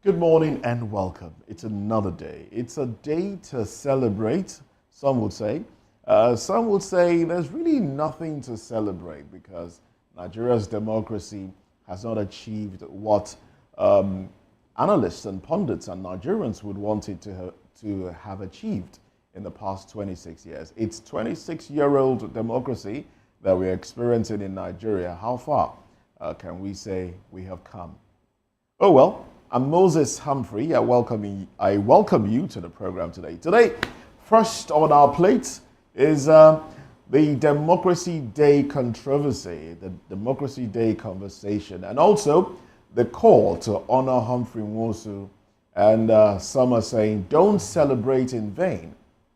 Good morning and welcome. It's another day. It's a day to celebrate, some would say. Some would say there's really nothing to celebrate because Nigeria's democracy has not achieved what analysts and pundits and Nigerians would want it to have achieved in the past 26 years. It's 26-year-old democracy that we're experiencing in Nigeria. How far can we say we have come? Oh well. I'm Moses Humphrey. I welcome you to the program today. Today, first on our plate is the Democracy Day controversy, the Democracy Day conversation, and also the call to honor Humphrey Nwosu. And some are saying, don't celebrate in vain,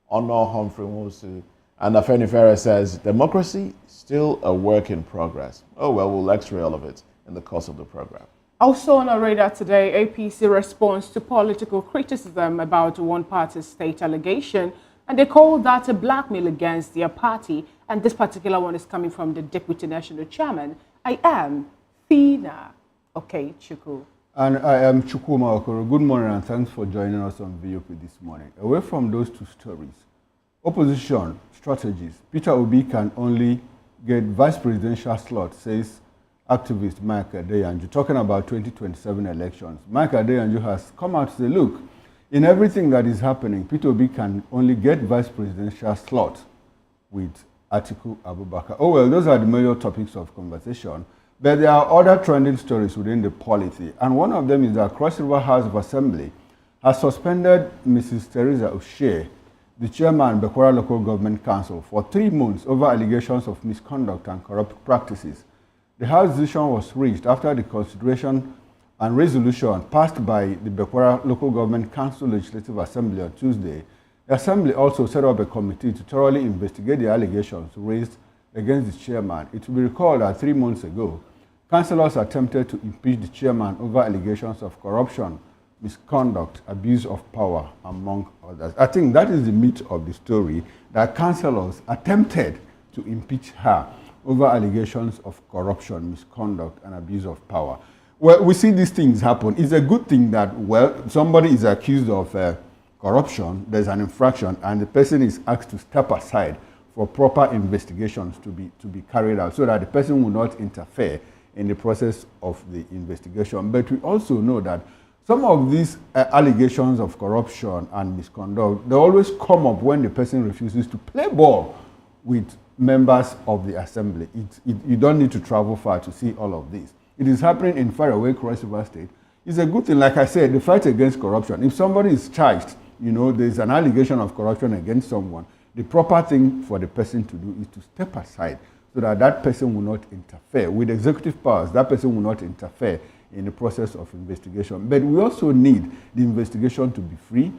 honor Humphrey Nwosu. And Afenifere says, democracy, still a work in progress. Oh well, we'll x-ray all of it in the course of the program. Also on our radar today, APC responds to political criticism about one party's state allegation, and they call that a blackmail against their party. And this particular one is coming from the Deputy National Chairman. I am Fina Okechukwu. And I am Chukwuma Okoro. Good morning and thanks for joining us on VOP this morning. Away from those two stories, opposition strategies. Peter Obi can only get vice presidential slot, says activist Mike Adeyanju, talking about 2027 elections. Mike Adeyanju has come out to say, look, in everything that is happening, Peter Obi can only get vice presidential slot with Atiku Abubakar. Oh well, those are the major topics of conversation. But there are other trending stories within the polity, and one of them is that Cross River House of Assembly has suspended Mrs. Teresa O'Shea, the chairman of Bekwara Local Government Council, for 3 months over allegations of misconduct and corrupt practices. The House decision was reached after the consideration and resolution passed by the Bekwara Local Government Council Legislative Assembly on Tuesday. The Assembly also set up a committee to thoroughly investigate the allegations raised against the chairman. It will be recalled that 3 months ago, councillors attempted to impeach the chairman over allegations of corruption, misconduct, abuse of power, among others. I think that is the meat of the story, that councillors attempted to impeach her over allegations of corruption, misconduct, and abuse of power. Well, we see these things happen. It's a good thing that, well, somebody is accused of corruption, there's an infraction, and the person is asked to step aside for proper investigations to be carried out so that the person will not interfere in the process of the investigation. But we also know that some of these allegations of corruption and misconduct, they always come up when the person refuses to play ball with members of the assembly. You don't need to travel far to see all of this. It is happening in faraway Cross River State. It's a good thing. Like I said, the fight against corruption. If somebody is charged, there's an allegation of corruption against someone, the proper thing for the person to do is to step aside so that that person will not interfere. With executive powers, that person will not interfere in the process of investigation. But we also need the investigation to be free,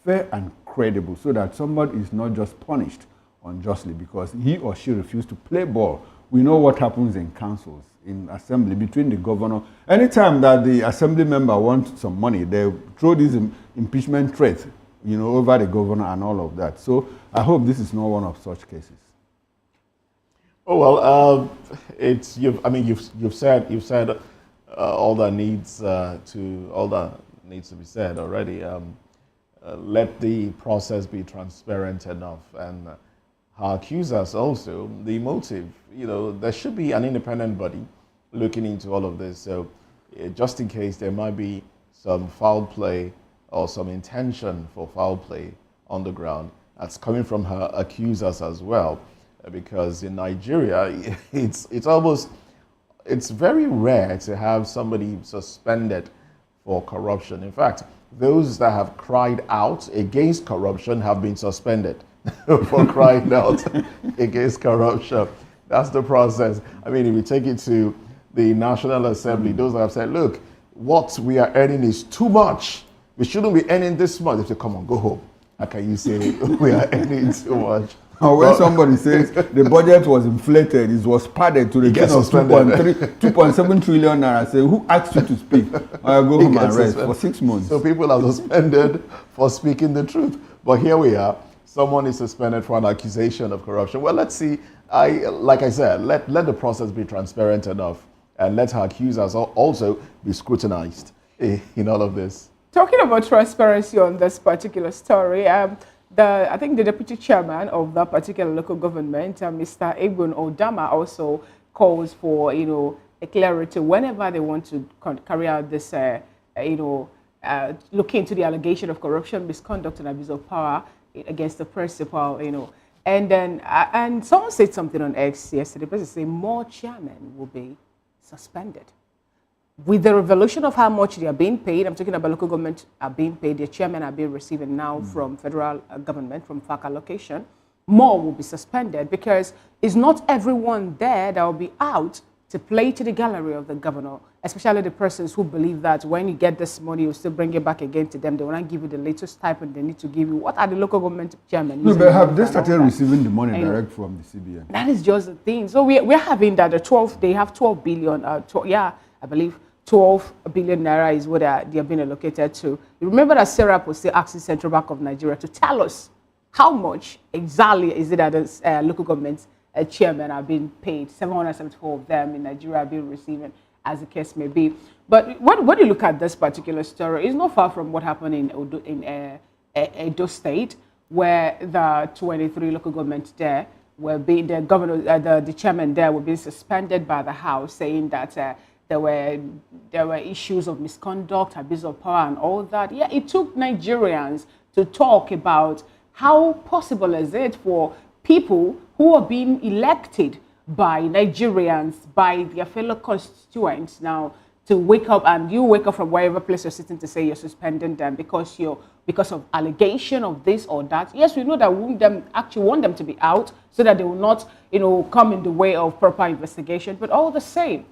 fair, and credible so that somebody is not just punished unjustly because he or she refused to play ball. We know what happens in councils, in assembly, between the governor. Anytime that the assembly member wants some money, they throw this impeachment threat, over the governor and all of that. So I hope this is not one of such cases. Oh well, you've said all that needs to be said already. Let the process be transparent enough, and her accusers also, the motive, there should be an independent body looking into all of this. So just in case there might be some foul play or some intention for foul play on the ground, that's coming from her accusers as well. Because in Nigeria, it's very rare to have somebody suspended for corruption. In fact, those that have cried out against corruption have been suspended for crying out against corruption. That's the process. If we take it to the National Assembly, those that have said, look, what we are earning is too much. We shouldn't be earning this much. They say, come on, go home. How can you say we are earning too much? When somebody says the budget was inflated, it was padded to the tune of 2.7 trillion naira, say, who asked you to speak? I'll go home and rest for 6 months. So people are suspended for speaking the truth. But here we are. Someone is suspended for an accusation of corruption. Well, let's see. Like I said, let the process be transparent enough and let her accusers also be scrutinized in all of this. Talking about transparency on this particular story, I think the deputy chairman of that particular local government, Mr. Ogun Odama, also calls for, a clarity whenever they want to carry out this, look into the allegation of corruption, misconduct, and abuse of power against the principal, And then, and someone said something on X yesterday, the person said more chairmen will be suspended. With the revolution of how much they are being paid, I'm talking about local government are being paid, their chairmen are being receiving now from federal government, from FAC allocation, more will be suspended because it's not everyone there that will be out to play to the gallery of the governor, especially the persons who believe that when you get this money, you'll still bring it back again to them. They will not give you the latest stipend they need to give you. What are the local government chairmen? No, but have they started receiving the money direct from the CBN? That is just the thing. So we're having that they have 12 billion, I believe 12 billion naira is what they are being allocated to. You remember that Sarah was still asking Central Bank of Nigeria to tell us how much exactly is it that the local government chairmen are being paid. 774 of them in Nigeria are being receiving, as the case may be. But when you look at this particular story, it's not far from what happened in Edo State, where the 23 local governments there were being, the governor, the chairman there were being suspended by the House, saying that there were issues of misconduct, abuse of power, and all that. Yeah, it took Nigerians to talk about how possible is it for people who are being elected by Nigerians, by their fellow constituents now, to wake up, and you wake up from wherever place you're sitting to say you're suspending them because of allegation of this or that. Yes, we know that we actually want them to be out so that they will not, come in the way of proper investigation. But all the same,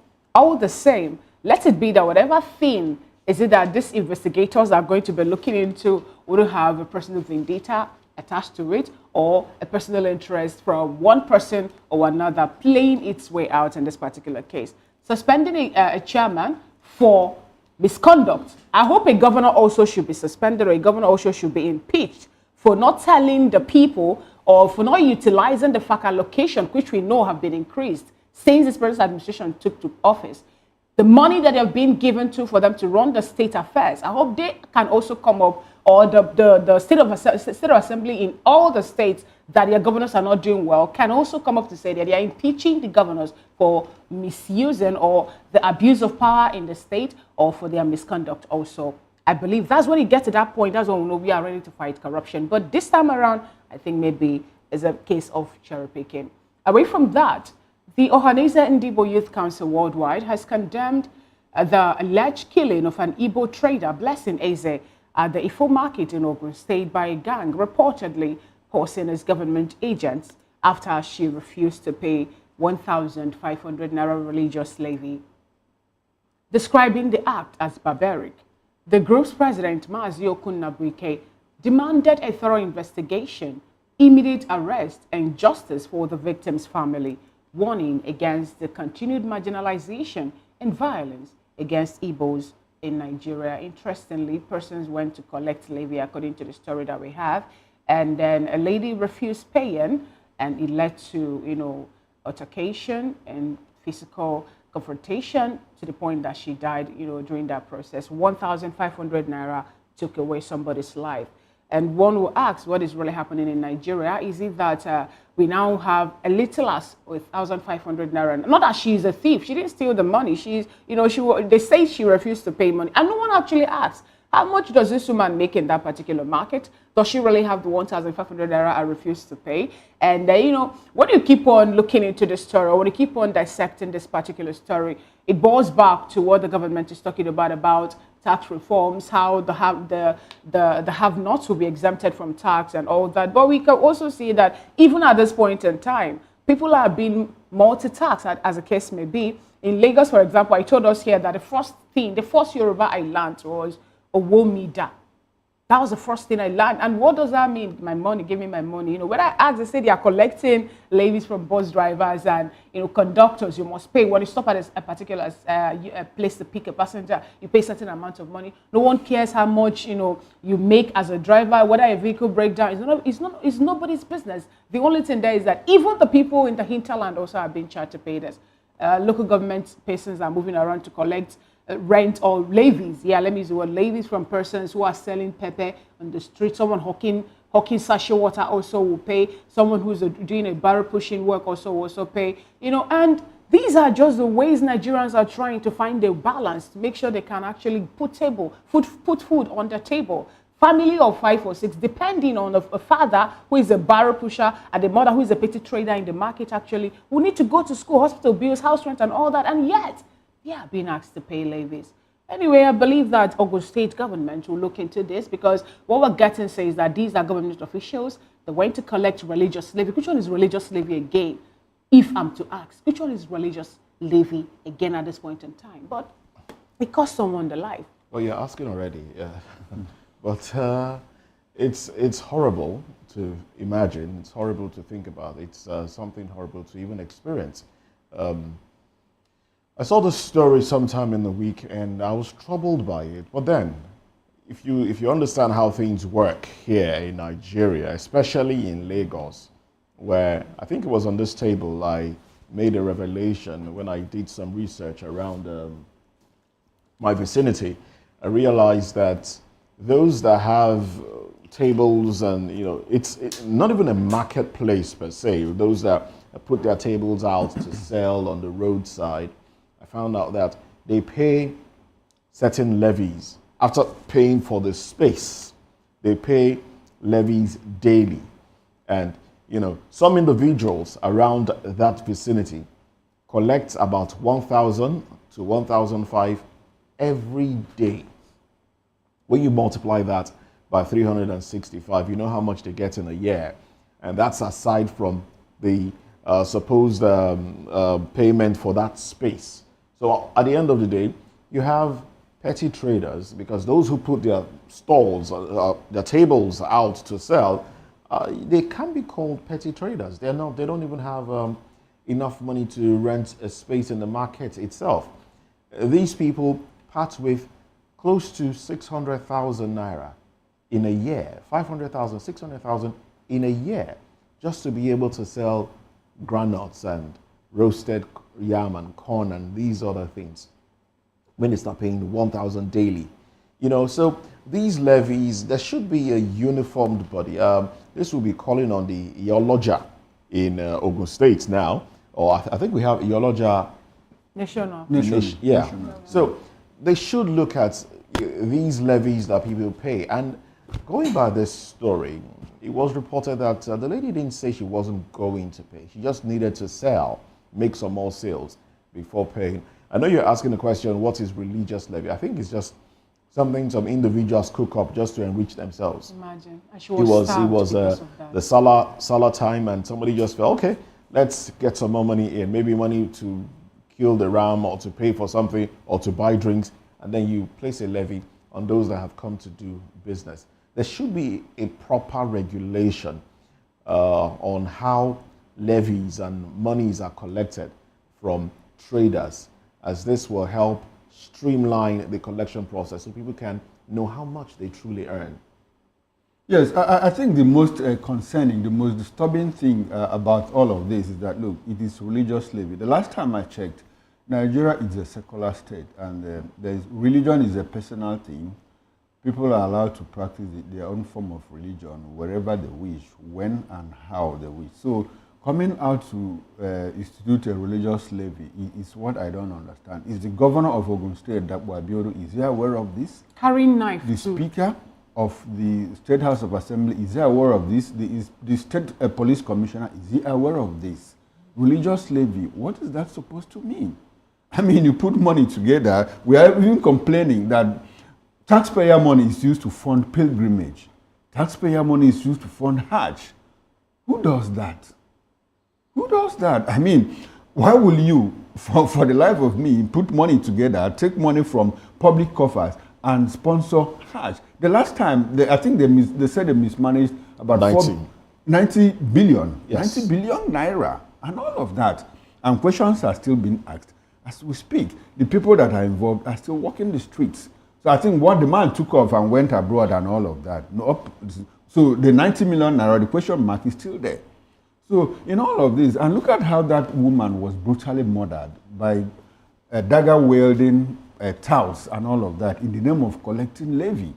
let it be that whatever thing is it that these investigators are going to be looking into will have a personal vendetta attached to it, or a personal interest from one person or another playing its way out in this particular case. Suspending a chairman for misconduct. I hope a governor also should be suspended, or a governor also should be impeached for not telling the people, or for not utilizing the FAC allocation, which we know have been increased since this present administration took to office. The money that have been given to for them to run the state affairs. I hope they can also come up, or the state of assembly in all the states that their governors are not doing well can also come up to say that they are impeaching the governors for misusing or the abuse of power in the state, or for their misconduct also. I believe that's when you get to that point, that's when we know we are ready to fight corruption. But this time around, I think maybe is a case of cherry picking. Away from that, the Ohanaeze Ndigbo Youth Council Worldwide has condemned the alleged killing of an Igbo trader, Blessing Eze, at the Ifo market in Ogun State by a gang reportedly posing as government agents after she refused to pay 1,500 naira religious levy. Describing the act as barbaric, the group's president, Mazi Okunnabuike, demanded a thorough investigation, immediate arrest, and justice for the victim's family, warning against the continued marginalization and violence against Igbos in Nigeria. Interestingly, persons went to collect levy, according to the story that we have, and then a lady refused paying, and it led to, altercation and physical confrontation to the point that she died, during that process. 1,500 naira took away somebody's life. And one will ask, what is really happening in Nigeria? Is it that we now have a little as with 1,500 naira? Not that she's a thief. She didn't steal the money. They say she refused to pay money. And no one actually asks, how much does this woman make in that particular market? Does she really have the 1,500 naira I refuse to pay? And, when you keep on looking into the story, or when you keep on dissecting this particular story, it boils back to what the government is talking about tax reforms, how the have-nots will be exempted from tax and all that. But we can also see that even at this point in time, people are being multi-taxed, as the case may be. In Lagos, for example, I told us here that the first Yoruba I learned was Owomida. That was the first thing I learned. And what does that mean? My money, give me my money. When I asked, they say they are collecting levies from bus drivers and, conductors. You must pay. When you stop at a particular place to pick a passenger, you pay a certain amount of money. No one cares how much, you make as a driver, whether a vehicle breaks down. It's nobody's business. The only thing there is that even the people in the hinterland also are being charged to pay this. Local government persons are moving around to collect rent or levies. Yeah, let me use the word levies from persons who are selling pepper on the street. Someone hawking sachet water also will pay. Someone who's doing a barrel pushing work also pay. You know, and these are just the ways Nigerians are trying to find a balance to make sure they can actually put food on the table. Family of 5 or 6, depending on a father who is a barrel pusher and the mother who is a petty trader in the market actually, who need to go to school, hospital bills, house rent and all that, and yet they are being asked to pay levies. Anyway, I believe that Ogun State government will look into this, because what we're getting says that these are government officials. They went to collect religious levy. Which one is religious levy again? If I'm to ask, which one is religious levy again at this point in time? But it cost someone the life. Well, you're asking already. Yeah. But it's horrible to imagine. It's horrible to think about. It's something horrible to even experience. I saw this story sometime in the week, and I was troubled by it. But then, if you understand how things work here in Nigeria, especially in Lagos, where I think it was on this table I made a revelation when I did some research around my vicinity. I realized that those that have tables, and it's not even a marketplace per se, those that put their tables out to sell on the roadside, I found out that they pay certain levies. After paying for the space, they pay levies daily. And some individuals around that vicinity collect about 1,000 to 1,500 every day. When you multiply that by 365, you know how much they get in a year. And that's aside from the supposed payment for that space. So at the end of the day, you have petty traders, because those who put their stalls, their tables out to sell, they can be called petty traders. They don't even have enough money to rent a space in the market itself. These people part with close to 600,000 naira in a year, 500,000, 600,000 in a year, just to be able to sell granuts and roasted yam and corn and these other things. When they start paying 1,000 daily, so these levies, there should be a uniformed body. This will be calling on the Iyoloja in Ogun State now, or I think we have Iyoloja National. Yeah. National. So they should look at these levies that people pay. And going by this story, it was reported that the lady didn't say she wasn't going to pay. She just needed to sell, make some more sales before paying. I know you're asking the question, what is religious levy? I think it's just something some individuals cook up just to enrich themselves. Imagine. It was the Salah time, and somebody just felt, okay, let's get some more money in, maybe money to kill the ram or to pay for something or to buy drinks, and then you place a levy on those that have come to do business. There should be a proper regulation on how levies and monies are collected from traders, as this will help streamline the collection process so people can know how much they truly earn. Yes, I think the most concerning, the most disturbing thing about all of this is that, look, it is religious slavery. The last time I checked, Nigeria is a secular state, and religion is a personal thing. People are allowed to practice their own form of religion wherever they wish, when and how they wish. So coming out to institute a religious levy is what I don't understand. Is the governor of Ogun State, Dapo Abiodun, is he aware of this? Carrying knife. The speaker of the State House of Assembly, is he aware of this? The State Police Commissioner, is he aware of this? Religious levy, what is that supposed to mean? I mean, you put money together. We are even complaining that taxpayer money is used to fund pilgrimage. Taxpayer money is used to fund Hajj. Who does that? Who does that? I mean, why will you, for the life of me, put money together, take money from public coffers and sponsor Hajj? The last time, I think they said they mismanaged about 90 billion. Yes. 90 billion naira and all of that. And questions are still being asked. As we speak, the people that are involved are still walking the streets. So I think what the man took off and went abroad and all of that. So the 90 million naira, the question mark is still there. So in all of this, and look at how that woman was brutally murdered by dagger-wielding touts and all of that in the name of collecting levy.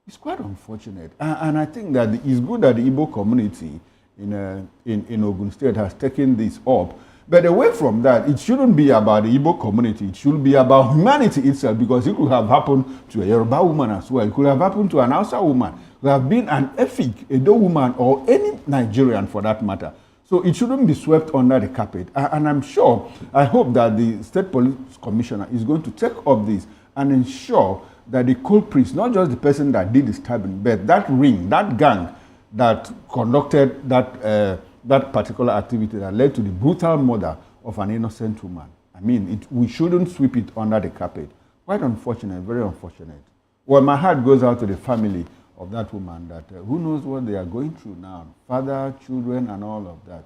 It's quite unfortunate. And I think that it's good that the Igbo community in Ogun State has taken this up. But away from that, it shouldn't be about the Igbo community. It should be about humanity itself, because it could have happened to a Yoruba woman as well. It could have happened to an Hausa woman. It could have been an Efik, Edo woman, or any Nigerian for that matter. So it shouldn't be swept under the carpet. And I'm sure, I hope that the State Police Commissioner is going to take up this and ensure that the culprits, not just the person that did the stabbing, but that ring, that gang that conducted that particular activity that led to the brutal murder of an innocent woman. I mean, we shouldn't sweep it under the carpet. Quite unfortunate, very unfortunate. Well, my heart goes out to the family of that woman that who knows what they are going through now. Father, children, and all of that.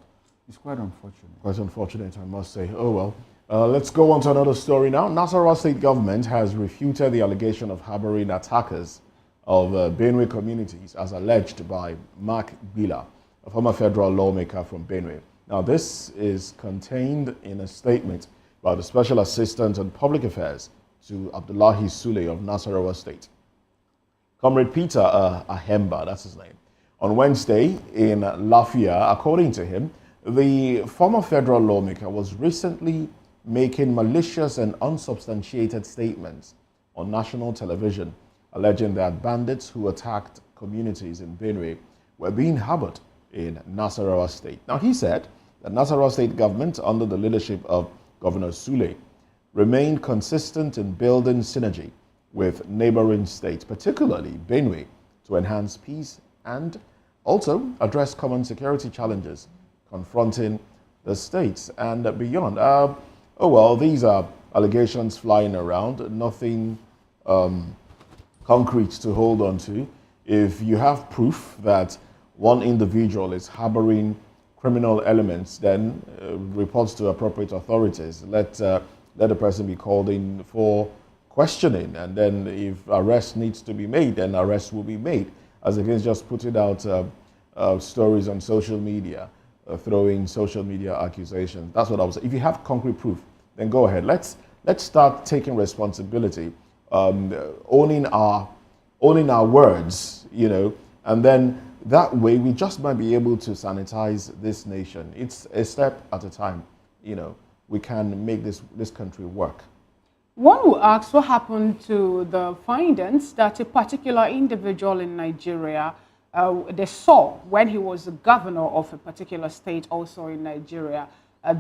It's quite unfortunate. Quite unfortunate, I must say. Oh, well. Let's go on to another story now. Nasarawa state government has refuted the allegation of harboring attackers of Benue communities as alleged by Mark Bila, a former federal lawmaker from Benue. Now, this is contained in a statement by the Special Assistant on Public Affairs to Abdullahi Sule of Nasarawa State. Comrade Peter Ahemba, that's his name, on Wednesday in Lafia, according to him, the former federal lawmaker was recently making malicious and unsubstantiated statements on national television, alleging that bandits who attacked communities in Benue were being harbored in Nasarawa State. Now, he said that Nasarawa State government, under the leadership of Governor Sule, remained consistent in building synergy with neighboring states, particularly Benue, to enhance peace and also address common security challenges confronting the states and beyond. Oh, well, these are allegations flying around, nothing concrete to hold on to. If you have proof that one individual is harboring criminal elements, then reports to appropriate authorities. Let the person be called in for questioning, and then if arrest needs to be made, then arrest will be made, as against just putting out stories on social media, throwing social media accusations. That's what I was saying. If you have concrete proof, then go ahead. Let's start taking responsibility, owning our words, and then that way we just might be able to sanitize this nation. It's a step at a time. We can make this country work. One will ask what happened to the findings that a particular individual in Nigeria they saw when he was the governor of a particular state also in Nigeria.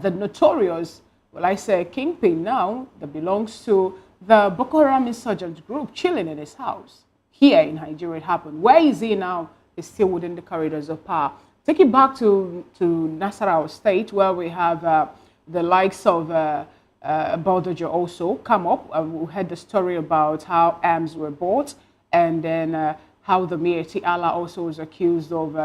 The notorious, well, I say kingpin now, that belongs to the Boko Haram insurgent group, chilling in his house. Here in Nigeria it happened. Where is he now? He's still within the corridors of power. Take it back to Nasarawa State, where we have the likes of Baldojo also come up. We heard the story about how arms were bought, and then how the Mayor Tiala also was accused of,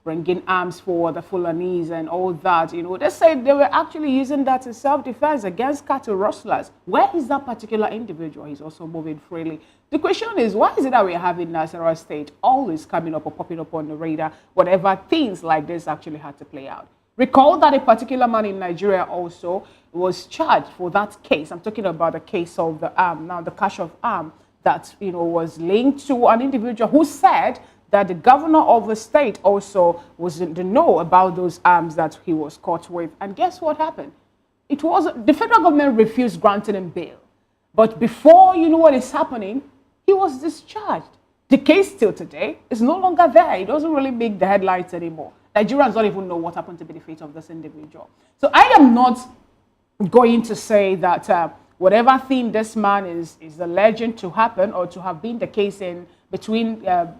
bringing arms for the Fulanese and all that. They said they were actually using that in self-defense against cattle rustlers. Where is that particular individual? He's also moving freely. The question is, why is it that we're having Nasarawa State always coming up or popping up on the radar whenever things like this actually had to play out? Recall that a particular man in Nigeria also was charged for that case. I'm talking about the case of the arm, now the cache of arm that was linked to an individual who said that the governor of the state also was in the know about those arms that he was caught with. And guess what happened? It was the federal government refused granting him bail. But before you know what is happening, he was discharged. The case still today is no longer there. It doesn't really make the headlines anymore. Nigerians don't even know what happened to be the fate of this individual. So I am not going to say that whatever thing this man is alleged to happen or to have been the case in between the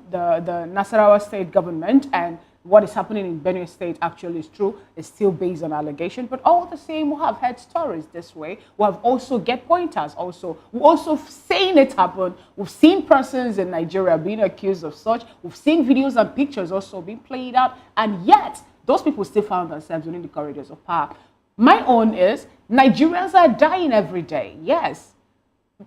Nasarawa state government and what is happening in Benue State actually is true. It's still based on allegation, but all the same, we have heard stories this way. We have also get pointers also. We've also seen it happen. We've seen persons in Nigeria being accused of such. We've seen videos and pictures also being played out, and yet those people still found themselves within the corridors of power. My own is Nigerians are dying every day. Yes.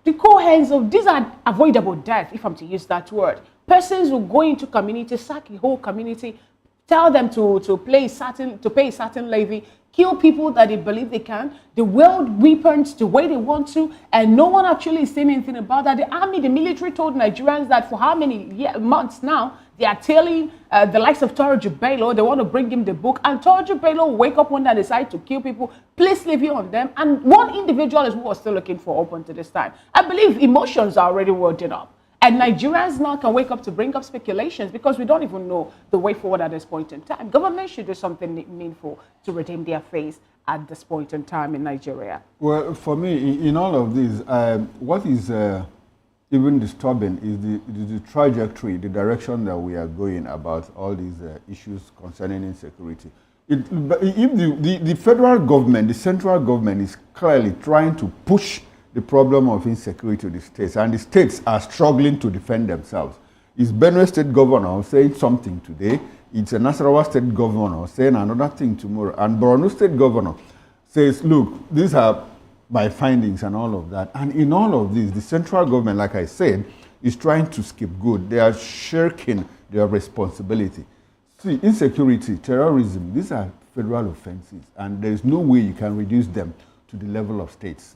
The co-heads of these are avoidable death, if I'm to use that word. Persons who go into community, sack the whole community, tell them to pay a certain levy, kill people that they believe they can, they wield weapons the way they want to, and no one actually is saying anything about that. The army, the military told Nigerians that for how many months now, they are telling the likes of Torju Bello, they want to bring him the book, and Torju Bello will wake up one day and decide to kill people, place levy on them, and one individual is what we're still looking for up until this time. I believe emotions are already working up. And Nigerians now can wake up to bring up speculations because we don't even know the way forward at this point in time. Government should do something meaningful to redeem their face at this point in time in Nigeria. Well, for me, in all of this, what is even disturbing is the trajectory, the direction that we are going about all these issues concerning insecurity. If the federal government, the central government is clearly trying to push the problem of insecurity to the states, and the states are struggling to defend themselves. Is Benue State Governor saying something today? It's a Nasarawa State Governor saying another thing tomorrow. And Borno State Governor says, look, these are my findings and all of that. And in all of this, the central government, like I said, is trying to scapegoat. They are shirking their responsibility. See, insecurity, terrorism, these are federal offenses, and there is no way you can reduce them to the level of states.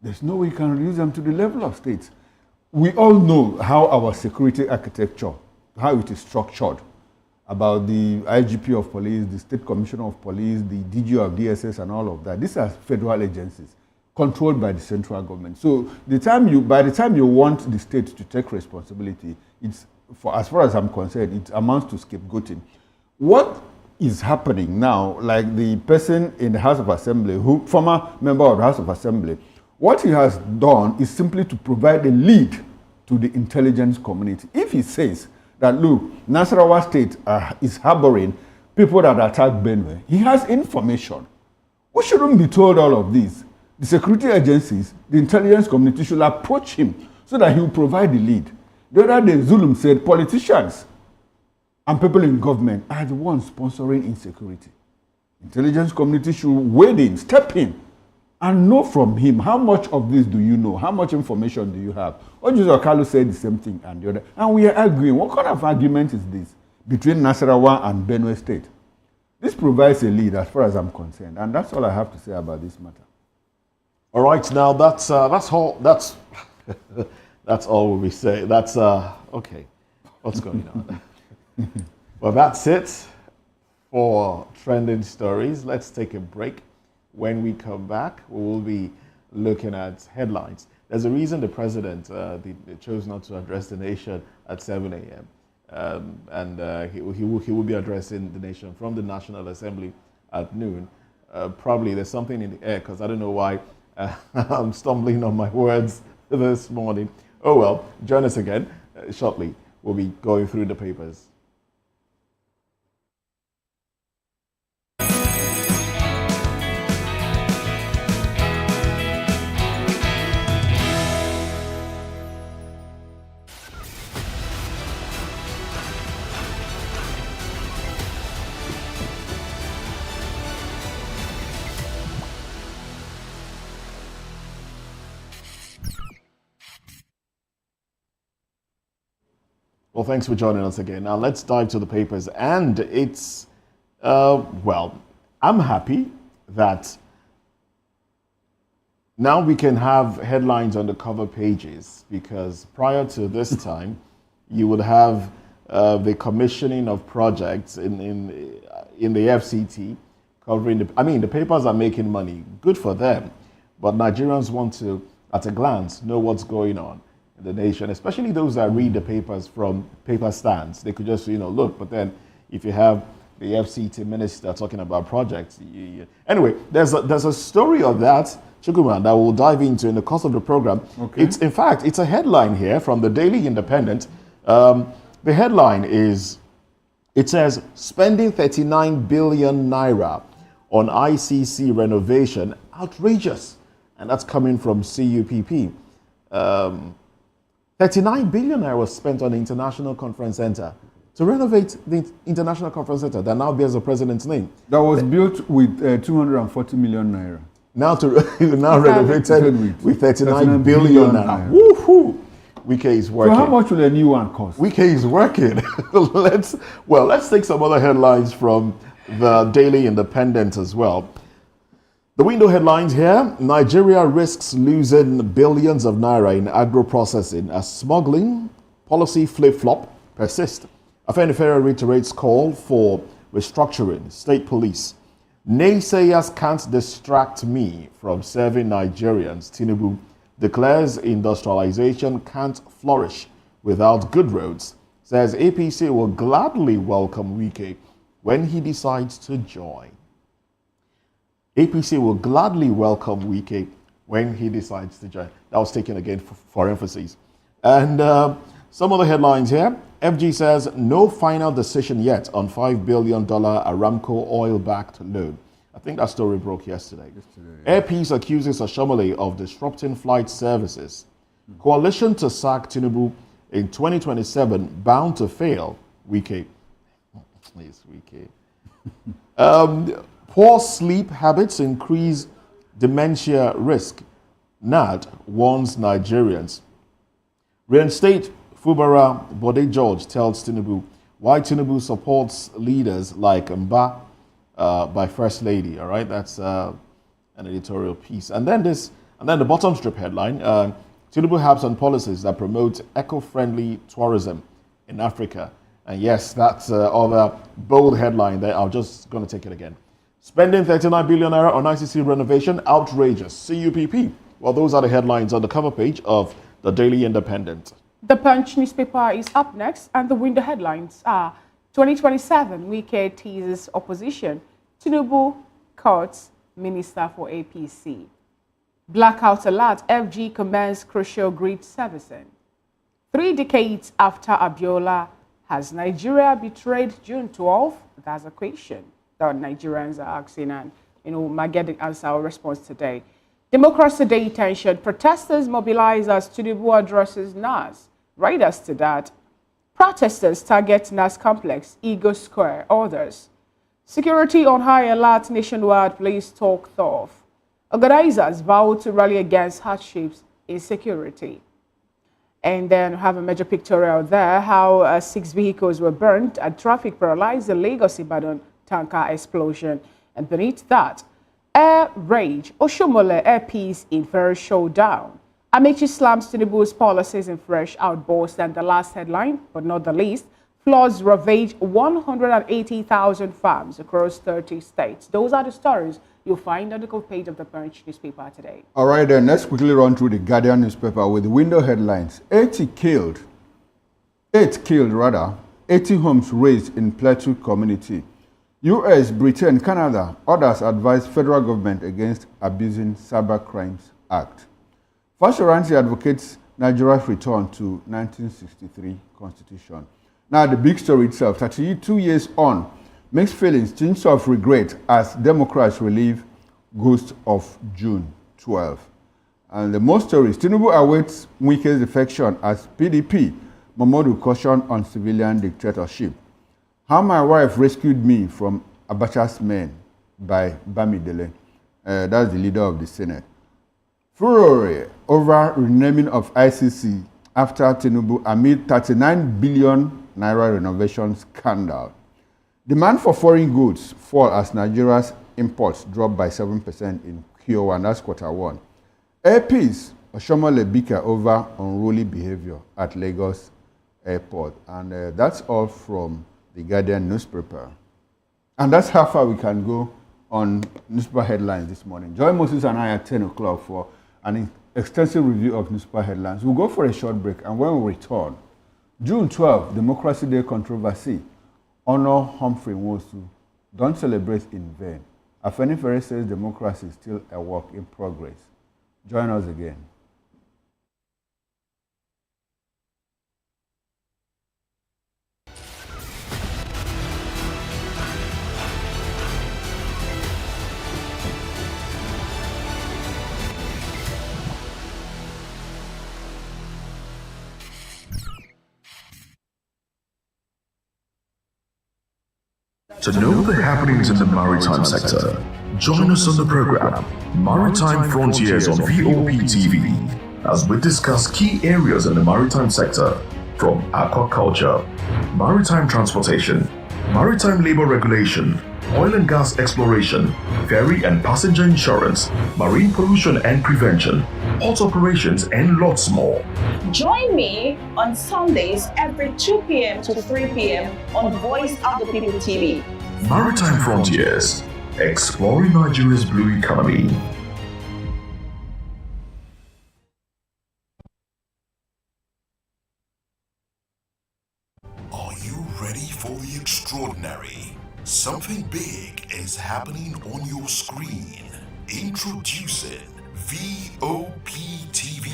There's no way you can reduce them to the level of states. We all know how our security architecture, how it is structured, about the IGP of police, the State Commissioner of Police, the DG of DSS, and all of that. These are federal agencies controlled by the central government. So by the time you want the state to take responsibility, it's, as far as I'm concerned, it amounts to scapegoating. What is happening now, like the person in the House of Assembly, former member of the House of Assembly, what he has done is simply to provide a lead to the intelligence community. If he says that, look, Nasarawa State is harboring people that attack Benue, he has information. We shouldn't be told all of this. The security agencies, the intelligence community should approach him so that he will provide the lead. The other day, Zulum said politicians and people in government are the ones sponsoring insecurity. Intelligence community should wade in, step in, and know from him, how much of this do you know? How much information do you have? Ojuzo Kalu said the same thing and the other. And we are arguing. What kind of argument is this between Nasarawa and Benue State? This provides a lead as far as I'm concerned. And that's all I have to say about this matter. All right, now that's all. That's that's all we say. That's okay. What's going on? Well, that's it for trending stories. Let's take a break. When we come back, we will be looking at headlines. There's a reason the president chose not to address the nation at 7 a.m. He will be addressing the nation from the National Assembly at noon. Probably there's something in the air because I don't know why I'm stumbling on my words this morning. Oh well, join us again shortly. We'll be going through the papers. Well, thanks for joining us again. Now, let's dive to the papers. And it's, well, I'm happy that now we can have headlines on the cover pages, because prior to this time, you would have the commissioning of projects in the FCT covering the papers are making money. Good for them. But Nigerians want to, at a glance, know what's going on in the nation, especially those that read the papers from paper stands. They could just, look. But then if you have the FCT minister talking about projects, anyway, there's a story of that, Chukwuma, that we'll dive into in the course of the program. Okay. In fact, it's a headline here from the Daily Independent. The headline is, it says, spending 39 billion naira on ICC renovation, outrageous. And that's coming from CUPP. 39 billion naira was spent on the International Conference Center to renovate the International Conference Center that now bears the president's name. That was built with 240 million naira. Now renovated with 39 billion naira. Woohoo! Wike is So working. how much will a new one cost? Wike is working. let's take some other headlines from the Daily Independent as well. The window headlines here: Nigeria risks losing billions of naira in agro-processing as smuggling policy flip-flop persists. Afenifere reiterates call for restructuring state police. Naysayers can't distract me from serving Nigerians. Tinubu declares industrialization can't flourish without good roads. Says APC will gladly welcome Wike when he decides to join. APC will gladly welcome Wike when he decides to join. That was taken again for emphasis. And some other headlines here. FG says no final decision yet on $5 billion Aramco oil-backed loan. I think that story broke yesterday. Air Peace accuses Ashomole of disrupting flight services. Coalition to sack Tinubu in 2027 bound to fail. Wike. Please, Wike. Poor sleep habits increase dementia risk. NAD warns Nigerians. Reinstate Fubara Bode George tells Tinubu why Tinubu supports leaders like Mba by First Lady. All right, that's an editorial piece. And then the bottom strip headline: Tinubu has on policies that promote eco-friendly tourism in Africa. And yes, that's other bold headline there. I'm just going to take it again. Spending 39 billion naira on ICC renovation, outrageous. CUPP. Well, those are the headlines on the cover page of the Daily Independent. The Punch newspaper is up next, and the window headlines are 2027, Wike teases opposition. Tinubu cuts Minister for APC. Blackout alert, FG commends crucial grid servicing. 3 decades after Abiola, has Nigeria betrayed June 12? That's a question that Nigerians are asking, and might get the answer or response today. Democracy Day tension, protesters mobilize as Tinubu addresses NAS. Riders to that. Protesters target NAS complex, Eagle Square, others. Security on high alert nationwide, police talk tough. Organizers vow to rally against hardships in security. And then have a major pictorial there, how 6 vehicles were burnt and traffic paralyzed the Lagos-Ibadan tanker explosion. And beneath that, air rage, Oshomole Air Peace in Fair showdown. Amechi slams Tinubu's policies in fresh outburst. And the last headline, but not the least, floods ravage 180,000 farms across 30 states. Those are the stories you'll find on the cover page of the Punch newspaper today. All right, then let's quickly run through the Guardian newspaper with the window headlines. 8 killed, 80 homes razed in Plateau community. US, Britain, Canada, others advise federal government against abusing Cyber Crimes Act. Fashoranti advocates Nigeria's return to 1963 constitution. Now the big story itself, 32 years on, mixed feelings, tints of regret as Democrats relieve ghost of June 12. And the most stories, Tinubu awaits Wike's defection as PDP, Momodu caution on civilian dictatorship. How my wife rescued me from Abacha's men by Bamidele. That's the leader of the Senate. Furore over renaming of ICC after Tinubu amid 39 billion naira renovation scandal. Demand for foreign goods fall as Nigeria's imports drop by 7% in Q1, that's Q1. Air Peace, Oshomole Bika over unruly behavior at Lagos Airport. And that's all from the Guardian newspaper. And that's how far we can go on newspaper headlines this morning. Join Moses and I at 10 o'clock for an extensive review of newspaper headlines. We'll go for a short break, and when we return, June 12, Democracy Day controversy. Honor Humphrey Nwosu. Don't celebrate in vain. Afenifere says democracy is still a work in progress. Join us again. To know the happenings in the maritime sector, join us on the program Maritime Frontiers on VOP TV. as we discuss key areas in the maritime sector, from aquaculture, maritime transportation, maritime labor regulation, oil and gas exploration, ferry and passenger insurance, marine pollution and prevention, port operations, and lots more. Join me on Sundays every 2 p.m. to 3 p.m. on Voice of the People TV. Maritime Frontiers, exploring Nigeria's blue economy. Are you ready for the extraordinary? Something big is happening on your screen. Introducing VOP TV.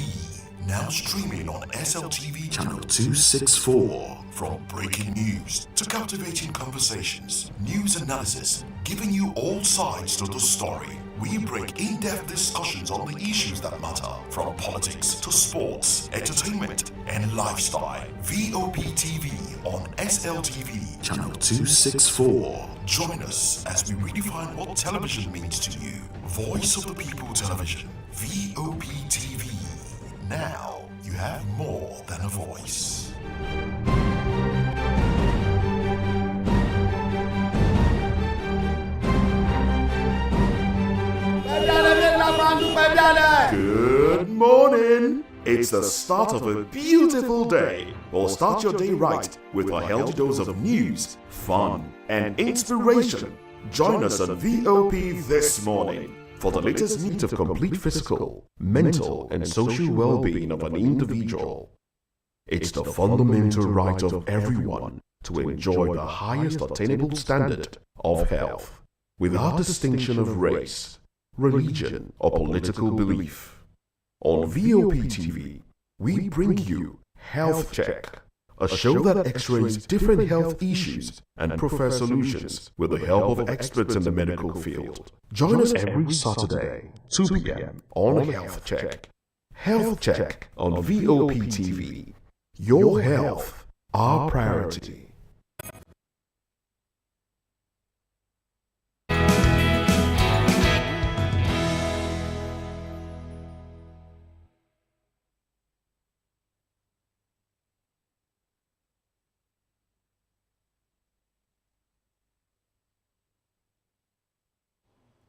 Now streaming on SLTV channel 264. From breaking news to captivating conversations, news analysis, giving you all sides to the story. We bring in-depth discussions on the issues that matter, from politics to sports, entertainment, and lifestyle. VOP TV on SLTV channel 264. Join us as we redefine what television means to you. Voice of the People Television, VOP TV. Now you have more than a voice. Good morning. It's the start of a beautiful day. Well, start your day right with a healthy dose of news, fun, and inspiration. Join us on VOP this morning for the latest needs of complete physical, mental, and social well-being of an individual. It's the fundamental right of everyone to enjoy the highest attainable standard of health, without distinction of race, religion, or political belief. On VOP TV, we bring you Health Check, a show that x-rays different health issues and provides solutions with the help of experts in the medical field. Join us every Saturday, 2 p.m. on Health Check. Health Check on VOP TV. Your health, our priority.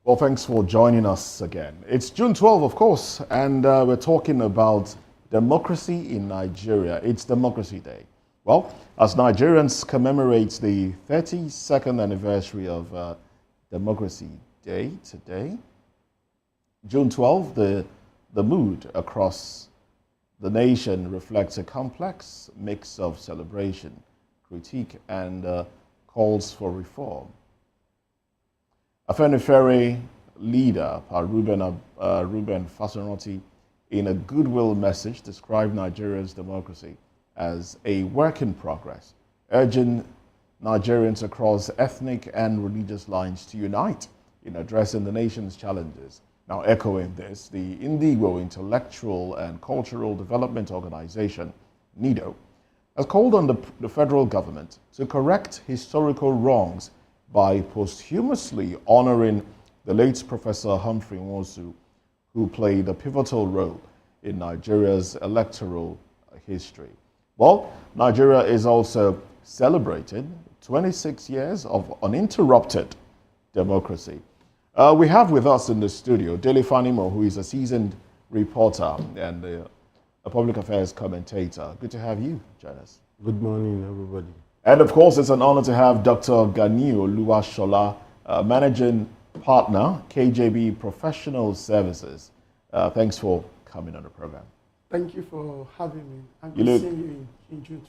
Well, thanks for joining us again. It's June 12, of course, and we're talking about democracy in Nigeria. It's Democracy Day. Well, as Nigerians commemorate the 32nd anniversary of Democracy Day today, June 12, the mood across the nation reflects a complex mix of celebration, critique, and calls for reform. Afenifere leader Ruben Fasoranti, in a goodwill message, described Nigeria's democracy as a work in progress, urging Nigerians across ethnic and religious lines to unite in addressing the nation's challenges. Now, echoing this, the Indigo Intellectual and Cultural Development Organization, NIDO, has called on the federal government to correct historical wrongs by posthumously honoring the late Professor Humphrey Nwosu, who played a pivotal role in Nigeria's electoral history. Well, Nigeria is also celebrating 26 years of uninterrupted democracy. We have with us in the studio Dele Fanimo, who is a seasoned reporter and a public affairs commentator. Good to have you join us. Good morning, everybody. And of course, it's an honor to have Dr. Ganiu Oluwashola, Managing Partner, KJB Professional Services. Thanks for coming on the program. Thank you for having me. I'm good seeing you in June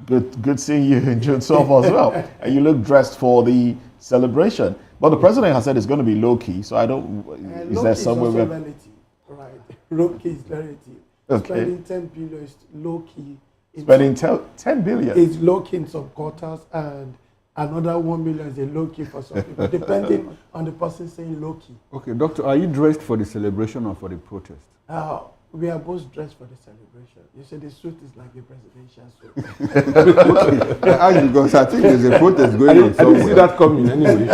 12. Good seeing you in June 12 as well. And you look dressed for the celebration. But the president has said it's going to be low-key, so I don't... is there somewhere where... Relative, right. Low-key is relative. Okay. Spending 10 billion is low-key. Spending 10 billion? It's low-key in some quarters, and another 1 million is a low-key for some people, depending on the person saying low-key. Okay, doctor, are you dressed for the celebration or for the protest? We are both dressed for the celebration. You say the suit is like a presidential suit. Because I think there's a protest going on somewhere. I didn't see that coming anyway.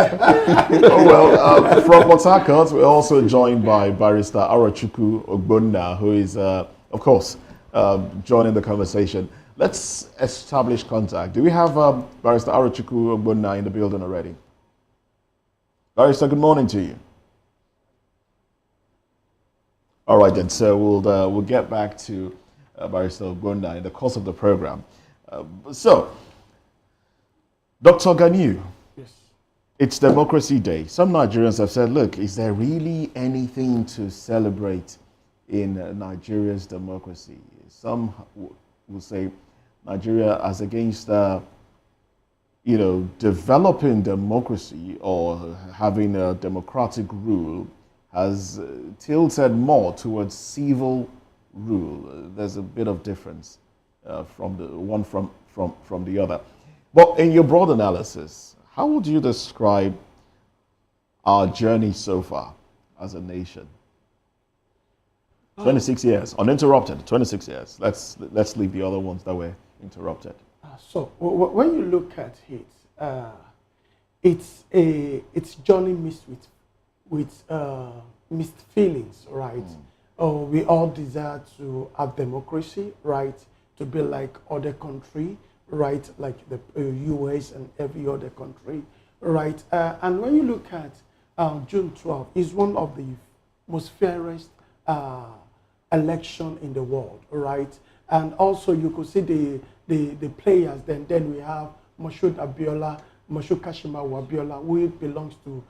From Port Harcourt, we're also joined by Barrister Arachukwu Ogbonna, who is of course, join in the conversation. Let's establish contact. Do we have Barrister Arochukwu Ogbonna in the building already? Barrister, good morning to you. All right, then. So we'll get back to Barrister Ogbonna in the course of the program. So, Dr. Ganyu, Yes. it's Democracy Day. Some Nigerians have said, look, is there really anything to celebrate in Nigeria's democracy? Some will say Nigeria as against, developing democracy or having a democratic rule has tilted more towards civil rule. There's a bit of difference from the one from the other. But in your broad analysis, how would you describe our journey so far as a nation? 26 years, uninterrupted, 26 years. Let's leave the other ones that were interrupted. So when you look at it, it's journey mixed with mixed feelings, right? We all desire to have democracy, right? To be like other country, right? Like the US and every other country, right? And when you look at June 12th, is one of the most fairest election in the world, right? And also you could see the players. Then we have Moshood Kashimawo Abiola, who belongs to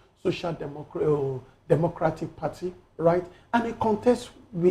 Democratic Party, right? And he contests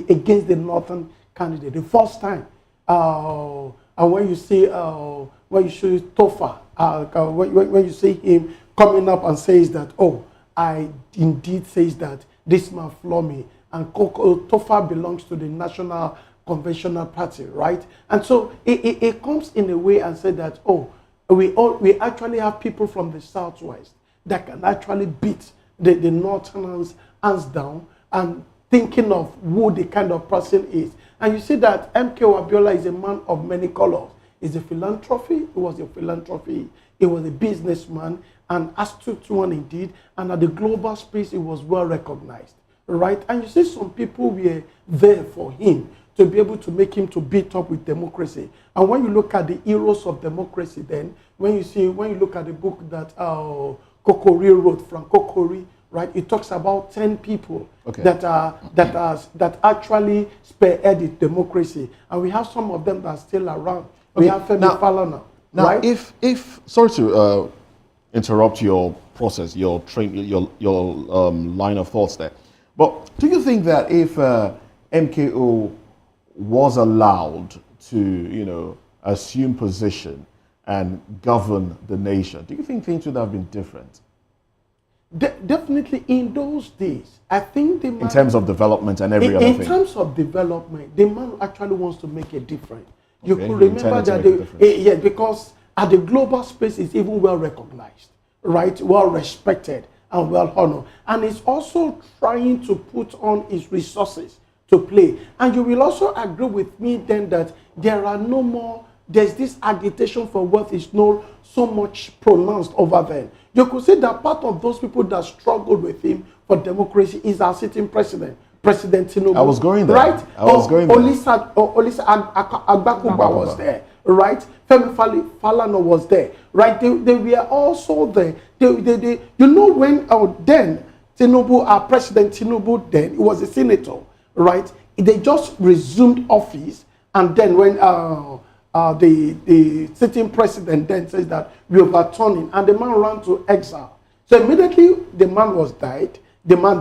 against the Northern candidate the first time. And when you see Tofa, when you see him coming up and says that, oh, I indeed says that this man floor me, and Tofa belongs to the National Conventional Party, right? And so it comes in a way and said that, oh, we actually have people from the Southwest that can actually beat the Northerners hands down, and thinking of who the kind of person is. And you see that MKO Abiola is a man of many colors. He's a philanthropy. He was a philanthropy. He was a businessman, and astute one indeed. And at the global space, he was well recognized, right? And you see some people were there for him to be able to make him to beat up with democracy. And when you look at the heroes of democracy, then when you look at the book that Kokori wrote, Frank Kokori, right? It talks about 10 people that actually spearheaded democracy, and we have some of them that are still around. We have Afenifere now. Right? if sorry to interrupt your process, your line of thoughts there, but do you think that if MKO was allowed to, assume position and govern the nation, do you think things would have been different? Definitely in those days, I think the man, in terms of development and every other thing. In terms of development, the man actually wants to make a difference. You could he remember intended that, because at the global space, it's even well recognized, right? Well respected and well honored. And it's also trying to put on its resources to play. And you will also agree with me then that there's this agitation for wealth is not so much pronounced over there. You could say that part of those people that struggled with him for democracy is our sitting president, President Tinubu. I was going there. Right? Olisa Agbakuba was there. Right? Femi Falana was there. Right? They were also there. When then Tinubu, President Tinubu, then he was a senator. Right? They just resumed office, and then when the sitting president then says that we overturn him, and the man ran to exile. So immediately the man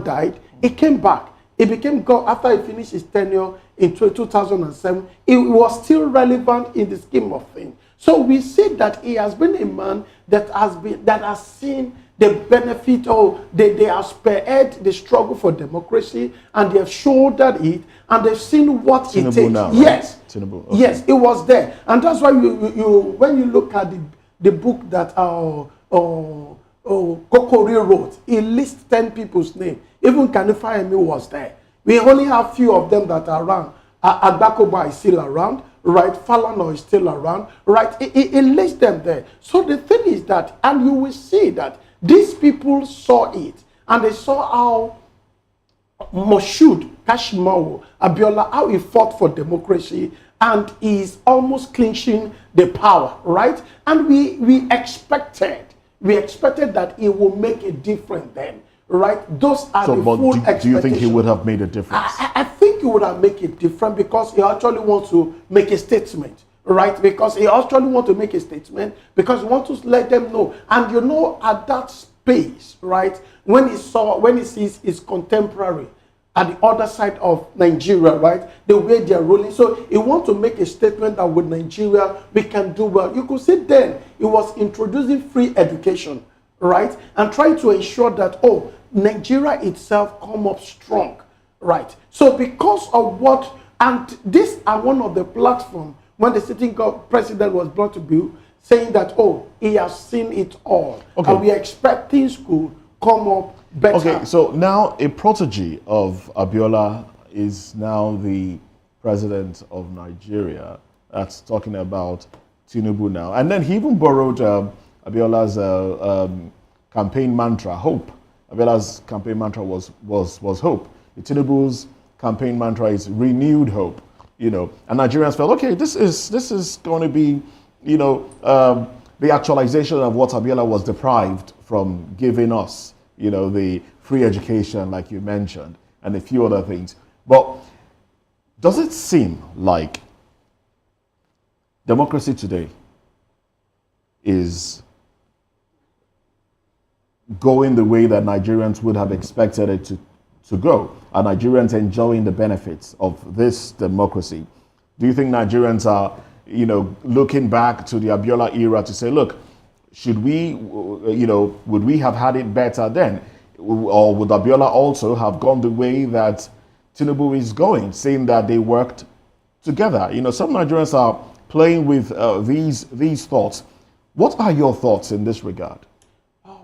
died, he came back. He became God after he finished his tenure in 2007. It was still relevant in the scheme of things. So we see that he has been a man that has seen the benefit, or they have spared the struggle for democracy, and they have shouldered it, and they've seen what Tinubu it takes. Now, right? Yes, Tinubu, okay. Yes, it was there, and that's why when you look at the book that Kokori wrote, he lists 10 people's names. Even Kanifayemi was there. We only have few of them that are around. Agbakoba is still around, right? Falana is still around, right? He lists them there. So the thing is that, and you will see that these people saw it, and they saw how Moshood Kashimawo Abiola, how he fought for democracy and is almost clinching the power, right? And we expected that he will make a difference then, right? Those are the full expectations. Do you think he would have made a difference? I think he would have made a difference because he actually wants to make a statement, right? Because he actually wants to make a statement because he wants to let them know. And you know, at that space, right, when he sees his contemporary at the other side of Nigeria, right, the way they are ruling. So he wants to make a statement that with Nigeria, we can do well. You could see then he was introducing free education, right, and trying to ensure that, oh, Nigeria itself come up strong, right. So because of what, and this are one of the platforms when the sitting president was brought to view, saying that, oh, he has seen it all, and we expect things could come up better. Okay, so now a protege of Abiola is now the president of Nigeria. That's talking about Tinubu now. And then he even borrowed Abiola's campaign mantra, hope. Abiola's campaign mantra was hope. Tinubu's campaign mantra is renewed hope. You know, and Nigerians felt, okay, this is going to be, you know, the actualization of what Abiola was deprived from giving us. You know, the free education, like you mentioned, and a few other things. But does it seem like democracy today is going the way that Nigerians would have expected it to go? Are Nigerians enjoying the benefits of this democracy? Do you think Nigerians are, you know, looking back to the Abiola era to say, look, should we, you know, would we have had it better then? Or would Abiola also have gone the way that Tinubu is going, saying that they worked together? You know, some Nigerians are playing with these thoughts. What are your thoughts in this regard?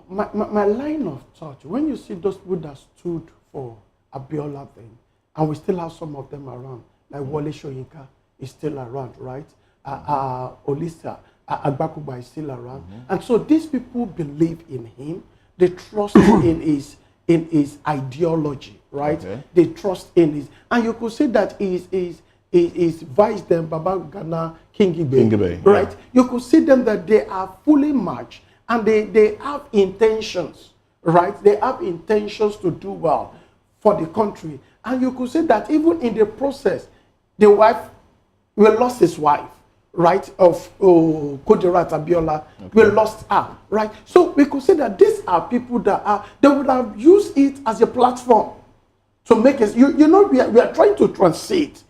My line of thought, when you see those people that stood for Abiola thing, and we still have some of them around, like Wole Soyinka is still around, right? Olisa Agbakuba is still around. And so these people believe in him. They trust in his ideology, right? Okay. They trust in his, and you could say that is vice them Baba Ghana Kingibe, right? Yeah. You could see them that they are fully matched and they have intentions, right? They have intentions to do well for the country. And you could say that even in the process, the wife, we lost his wife, right, of Kudirat Abiola, we lost her, right? So we could say that these are people that they would have used it as a platform to make us, you know, we are trying to transit.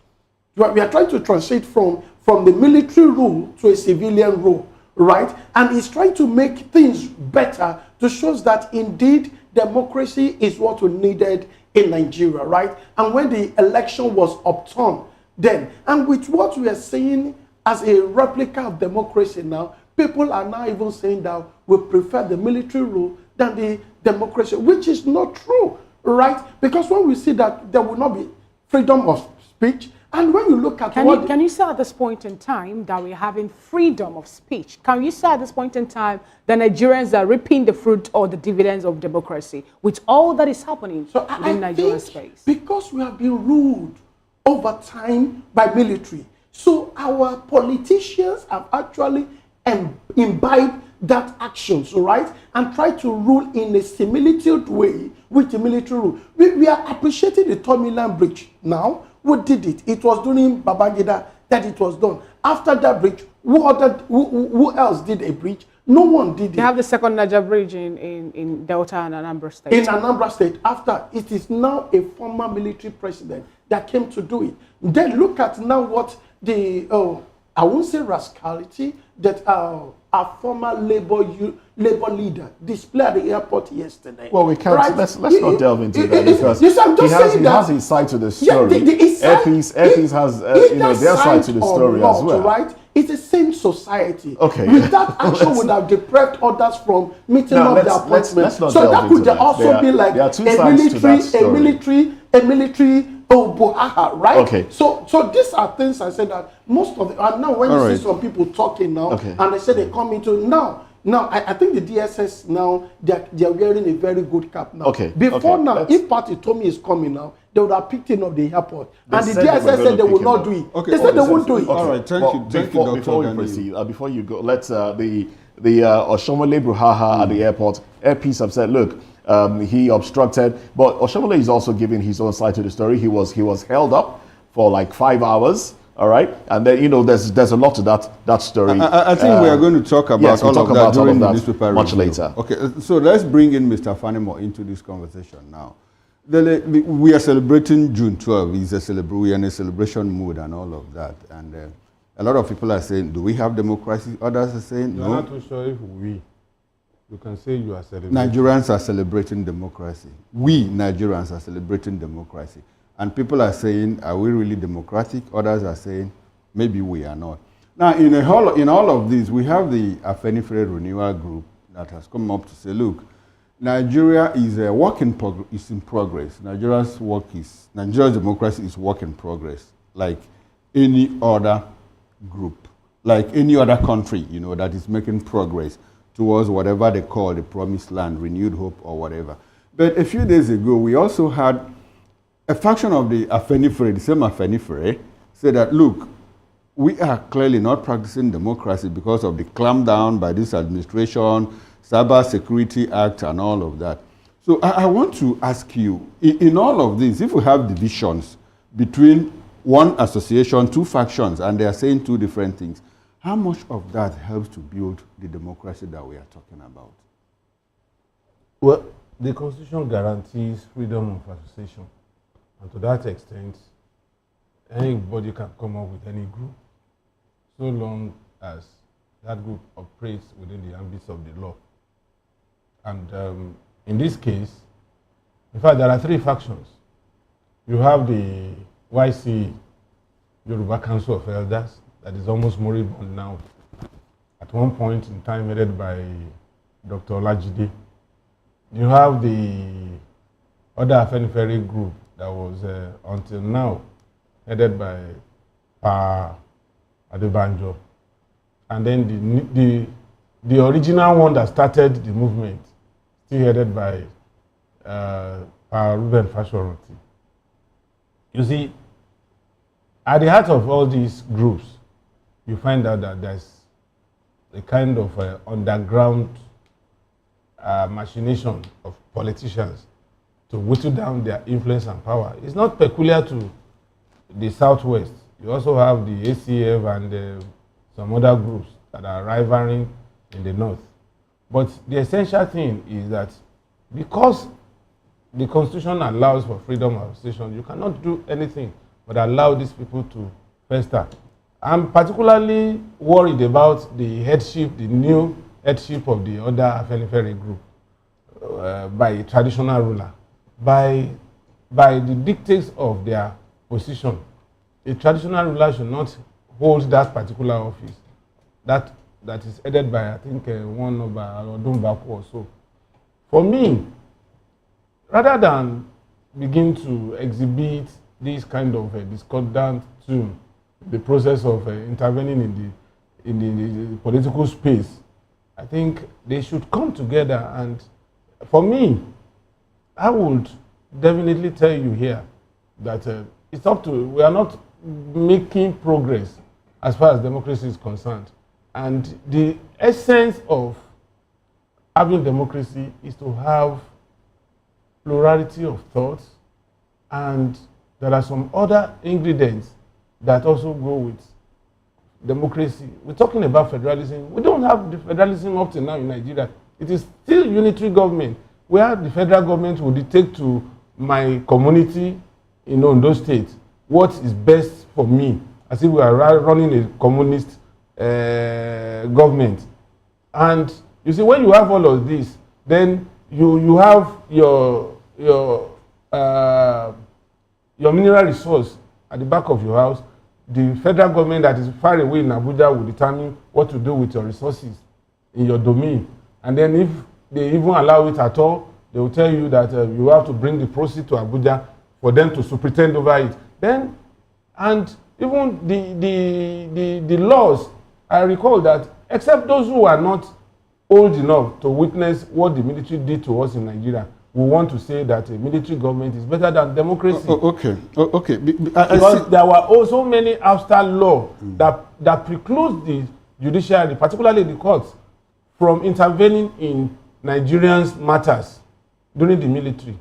We are trying to transit from the military rule to a civilian rule, right? And it's trying to make things better to show that indeed democracy is what we needed in Nigeria, right? And when the election was upturned then, and with what we are seeing as a replica of democracy now, people are now even saying that we prefer the military rule than the democracy, which is not true, right? Because when we see that there will not be freedom of speech, and when you look at can you say at this point in time that we're having freedom of speech? Can you say at this point in time that Nigerians are reaping the fruit or the dividends of democracy with all that is happening in Nigerian space? Because we have been ruled over time by military, so our politicians have actually imbibed that actions, right? And try to rule in a similitude way with the military rule. We are appreciating the Tomiland Bridge now. Who did it? It was during Babangida that it was done. After that bridge, who else did a bridge? No one did it. They have the second Niger bridge in Delta and Anambra State. In Anambra State. After, it is now a former military president that came to do it. Then look at now what the, I won't say rascality, that our former labor leader displayed at the airport yesterday. Well, we can't. Right? Let's not delve into that because he has his side to the story. Airpeace has their side to the story as well. Right? It's the same society. Okay. With that action would have deprived others from meeting up their appointments. So that could also be like a military Bohaha, right? Okay. So these are things I said that most of the, and now when you see some people talking now, and they say they come into now I think the DSS now they're wearing a very good cap now. Okay. Before now, if Party Tommy is coming now, they would have picked him up the airport. They And the said they were DSS gonna said they pick would him not up. do it. Okay, They said they okay, won't do it. All right, thank you, Before we Dr. proceed, before you go, let's the Oshomole Bruhaha at the airport. Airpeace have said, look, he obstructed, but Oshomole is also giving his own side to the story. He was held up for like 5 hours. All right, and then there's a lot to that story. I think we are going to talk about yes, we'll all talk of that about all during of the that newspaper much review. later. Okay, so let's bring in Mr. Afenifere into this conversation now. We are celebrating June 12. We are in a celebration mood and all of that. And a lot of people are saying, do we have democracy? Others are saying, You're no. not too sure if you can say you are celebrating. Nigerians are celebrating democracy. We Nigerians are celebrating democracy. And people are saying, are we really democratic? Others are saying, maybe we are not. Now, in all of this, we have the Afenifere Renewal Group that has come up to say, look, Nigeria is a work in progress. Nigeria's democracy is work in progress, like any other group, like any other country, that is making progress towards whatever they call the promised land, renewed hope, or whatever. But a few days ago, we also had a faction of the Afenifere, the same Afenifere, say that, look, we are clearly not practicing democracy because of the clampdown by this administration, Cyber Security Act, and all of that. So I want to ask you, in all of this, if we have divisions between one association, two factions, and they are saying two different things, how much of that helps to build the democracy that we are talking about? Well, the Constitution guarantees freedom of association. And to that extent, anybody can come up with any group, so long as that group operates within the ambits of the law. And in this case, in fact, there are three factions. You have the YC, Yoruba Council of Elders, that is almost moribund now. At one point in time, headed by Dr. Olajide. You have the other Afenifere group that was, until now, headed by Pa Adebanjo. And then the original one that started the movement, still headed by Pa Ruben Fashoranti. You see, at the heart of all these groups, you find out that there's a kind of underground machination of politicians to whittle down their influence and power. It's not peculiar to the Southwest. You also have the ACF and some other groups that are rivaling in the North. But the essential thing is that because the Constitution allows for freedom of association, you cannot do anything but allow these people to fester. I'm particularly worried about the headship, the new headship of the other Afenifere group by a traditional ruler, by the dictates of their position. A traditional ruler should not hold that particular office. That is headed by, I think, one of Odun Baku or so. For me, rather than begin to exhibit this kind of discordant to the process of intervening in the political space, I think they should come together. And for me, I would definitely tell you here that it's up to, we are not making progress as far as democracy is concerned. And the essence of having democracy is to have plurality of thoughts, and there are some other ingredients that also go with democracy. We're talking about federalism. We don't have the federalism up to now in Nigeria. It is still unitary government, where the federal government will dictate to my community in Ondo State what is best for me, as if we are running a communist government. And you see, when you have all of this, then you have your mineral resource at the back of your house. The federal government that is far away in Abuja will determine what to do with your resources in your domain. And then if they even allow it at all, they will tell you that you have to bring the proceeds to Abuja for them to superintend over it. Then, and even the laws, I recall that except those who are not old enough to witness what the military did to us in Nigeria, will want to say that a military government is better than democracy. Okay. Because there were also many outside laws that precludes the judiciary, particularly the courts, from intervening in Nigerians' matters during the military.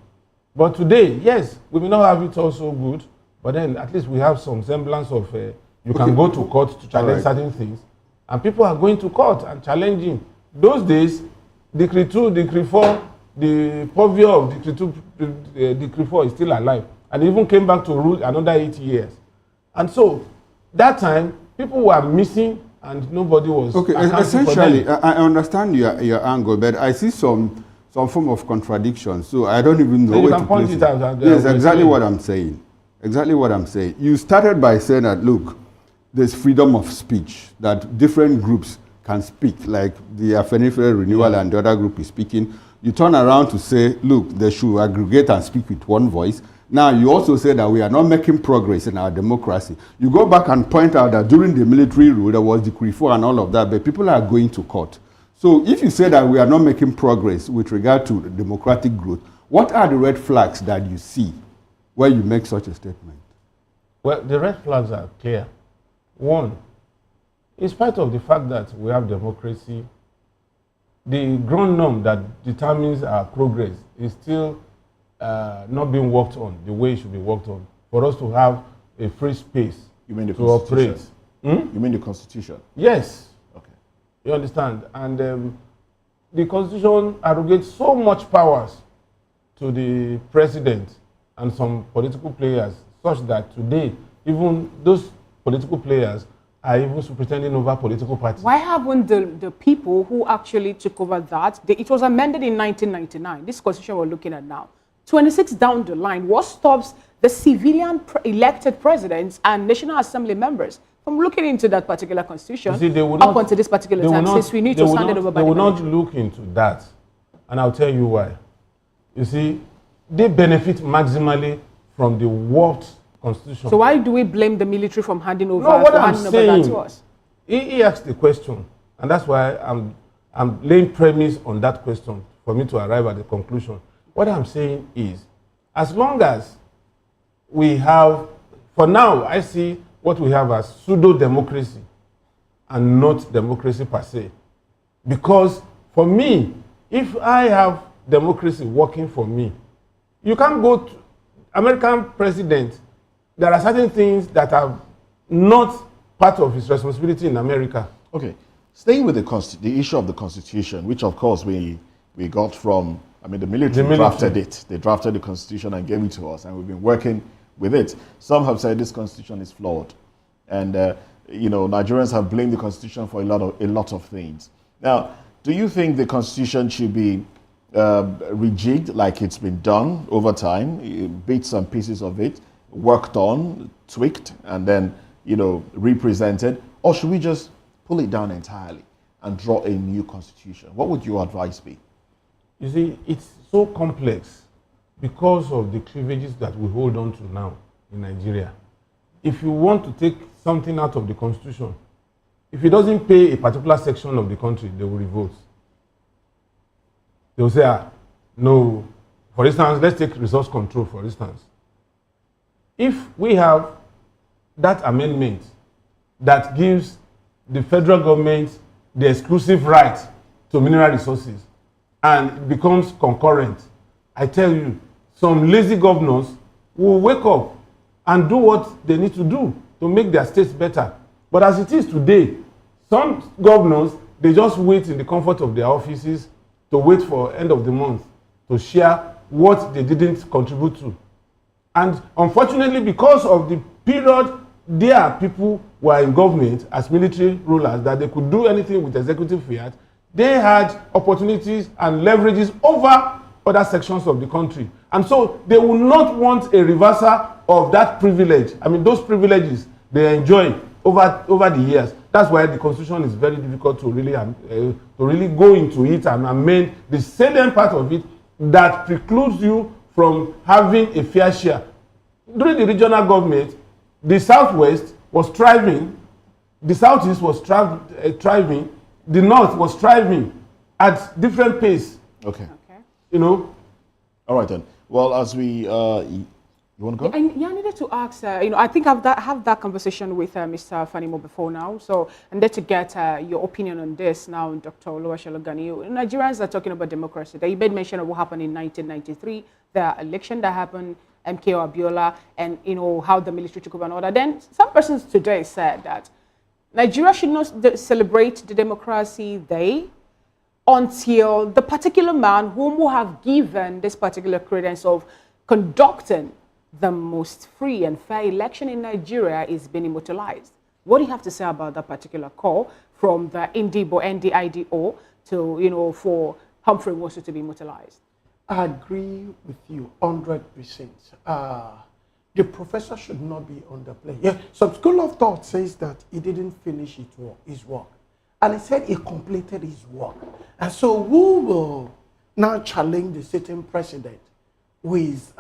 But today, yes, we may not have it all so good, but then at least we have some semblance of you can go to court to challenge certain things, and people are going to court and challenging. Those days, Decree 2, Decree 4, the purview of Decree 2, Decree 4 is still alive, and even came back to rule another 8 years. And so, that time, people were missing and nobody was essentially, I understand your angle, but I see some form of contradiction, so I don't even know where to place it. Yes, exactly what I'm saying. Exactly what I'm saying. You started by saying that, look, there's freedom of speech, that different groups can speak, like the Afenifere Renewal and the other group is speaking. You turn around to say, look, they should aggregate and speak with one voice. Now, you also say that we are not making progress in our democracy. You go back and point out that during the military rule, there was Decree 4 and all of that, but people are going to court. So if you say that we are not making progress with regard to democratic growth, what are the red flags that you see when you make such a statement? Well, the red flags are clear. One, in spite of the fact that we have democracy, the ground norm that determines our progress is still not being worked on the way it should be worked on for us to have a free space to operate. You mean the Constitution? Yes. Okay. You understand? And the Constitution arrogates so much powers to the president and some political players, such that today, even those political players are even superintending over political parties. Why haven't the people who actually took over that, it was amended in 1999, this constitution we're looking at now, 26 down the line, what stops the civilian elected presidents and National Assembly members from looking into that particular constitution up until this particular time, since we need to stand it over by the military? They will not look into that. And I'll tell you why. You see, they benefit maximally from the warped constitution. So why do we blame the military from handing over, that to us? He asked the question, and that's why I'm laying premise on that question for me to arrive at the conclusion. What I'm saying is, as long as we have, for now, I see what we have as pseudo-democracy and not democracy per se. Because for me, if I have democracy working for me, you can't go to American president. There are certain things that are not part of his responsibility in America. Okay. Staying with the issue of the Constitution, which of course we got from, the military drafted it. They drafted the Constitution and gave it to us, and we've been working with it. Some have said this Constitution is flawed. And, Nigerians have blamed the Constitution for a lot of things. Now, do you think the Constitution should be rejigged like it's been done over time, bits and pieces of it, worked on, tweaked, and then, represented? Or should we just pull it down entirely and draw a new constitution? What would your advice be? You see, it's so complex because of the cleavages that we hold on to now in Nigeria. If you want to take something out of the constitution, if it doesn't pay a particular section of the country, they will revolt. They will say, no. For instance, let's take resource control, for instance. If we have that amendment that gives the federal government the exclusive right to mineral resources and it becomes concurrent, I tell you, some lazy governors will wake up and do what they need to do to make their states better. But as it is today, some governors, they just wait in the comfort of their offices to wait for end of the month to share what they didn't contribute to. And unfortunately, because of the period their people were in government as military rulers, that they could do anything with executive fiat, they had opportunities and leverages over other sections of the country. And so they will not want a reversal of that privilege. Those privileges they enjoy over the years. That's why the Constitution is very difficult to really go into it and amend the salient part of it that precludes you from having a fair share. During the regional government, the Southwest was thriving, the Southeast was thriving, the North was thriving at different pace. Okay. You know. All right then. Well, as we, you want to go? I needed to ask, I think I've have that conversation with Mr. Fanimo before now. So I need to get your opinion on this now, Dr. Oluwasegun. Nigerians are talking about democracy. You made mention of what happened in 1993, the election that happened, MKO Abiola, and how the military took over and all that. Then some persons today said that Nigeria should not celebrate the Democracy Day until the particular man whom will have given this particular credence of conducting the most free and fair election in Nigeria is being immortalized. What do you have to say about that particular call from the NDIDO to, for Humphrey Nwosu to be immortalized? I agree with you 100%. The professor should not be underplayed. Yeah, some school of thought says that he didn't finish his work. And he said he completed his work. And so who will now challenge the sitting president, who is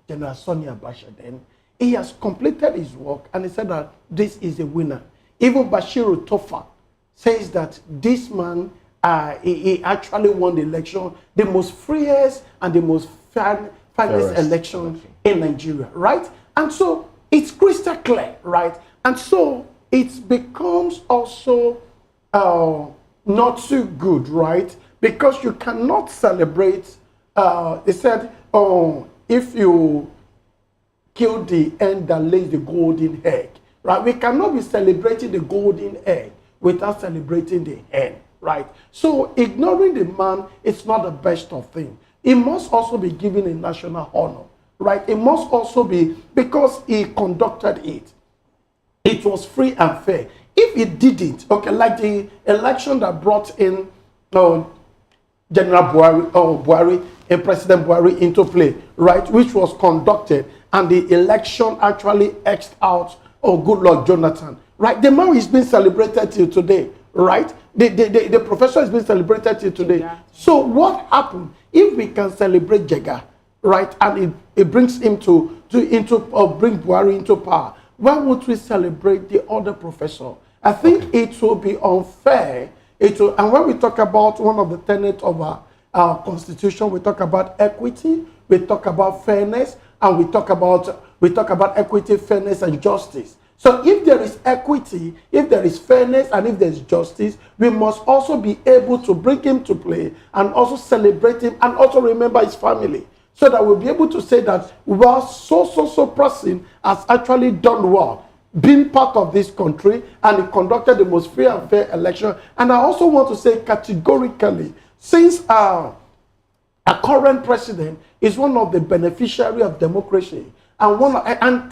General Sonia Bashir then? He has completed his work and he said that this is a winner. Even Bashiru Tofa says that this man, he actually won the election, the most freest and the most fairest election in Nigeria, right? And so it's crystal clear, right? And so it becomes also not too good, right? Because you cannot celebrate, they said, if you kill the hen that lays the golden egg, right? We cannot be celebrating the golden egg without celebrating the hen, right? So ignoring the man is not the best of things. It must also be given a national honor, right? It must also be, because he conducted it, it was free and fair. If it didn't, okay, like the election that brought in General Buhari and President Buhari into play, right, which was conducted, and the election actually X'd out, Goodluck Jonathan, right? The man is being celebrated till today, right? The professor is being celebrated till today. Yeah. So what happened if we can celebrate Jega, right, and it brings him to bring Buhari into power? Why would we celebrate the other professor? I think it will be unfair. And when we talk about one of the tenets of our constitution, we talk about equity, we talk about fairness, and we talk about equity, fairness, and justice. So if there is equity, if there is fairness, and if there is justice, we must also be able to bring him to play and also celebrate him and also remember his family, so that we'll be able to say that, well, so person has actually done well, being part of this country, and he conducted the most free and fair election. And I also want to say categorically, since our current president is one of the beneficiaries of democracy, and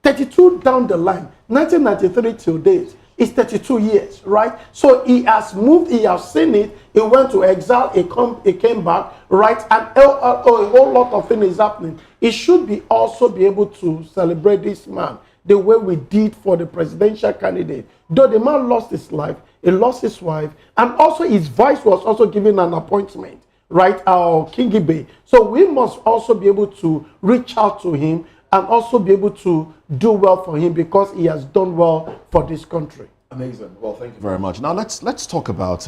32 down the line, 1993 till date, is 32 years, right? So he has moved, he has seen it, he went to exile, he came back, right? And a whole lot of things is happening. He should also be able to celebrate this man the way we did for the presidential candidate. Though the man lost his life, he lost his wife, and also his vice was also given an appointment, right? King Ibe. So we must also be able to reach out to him and also be able to do well for him, because he has done well for this country. Amazing. Well, thank you very much. Now let's talk about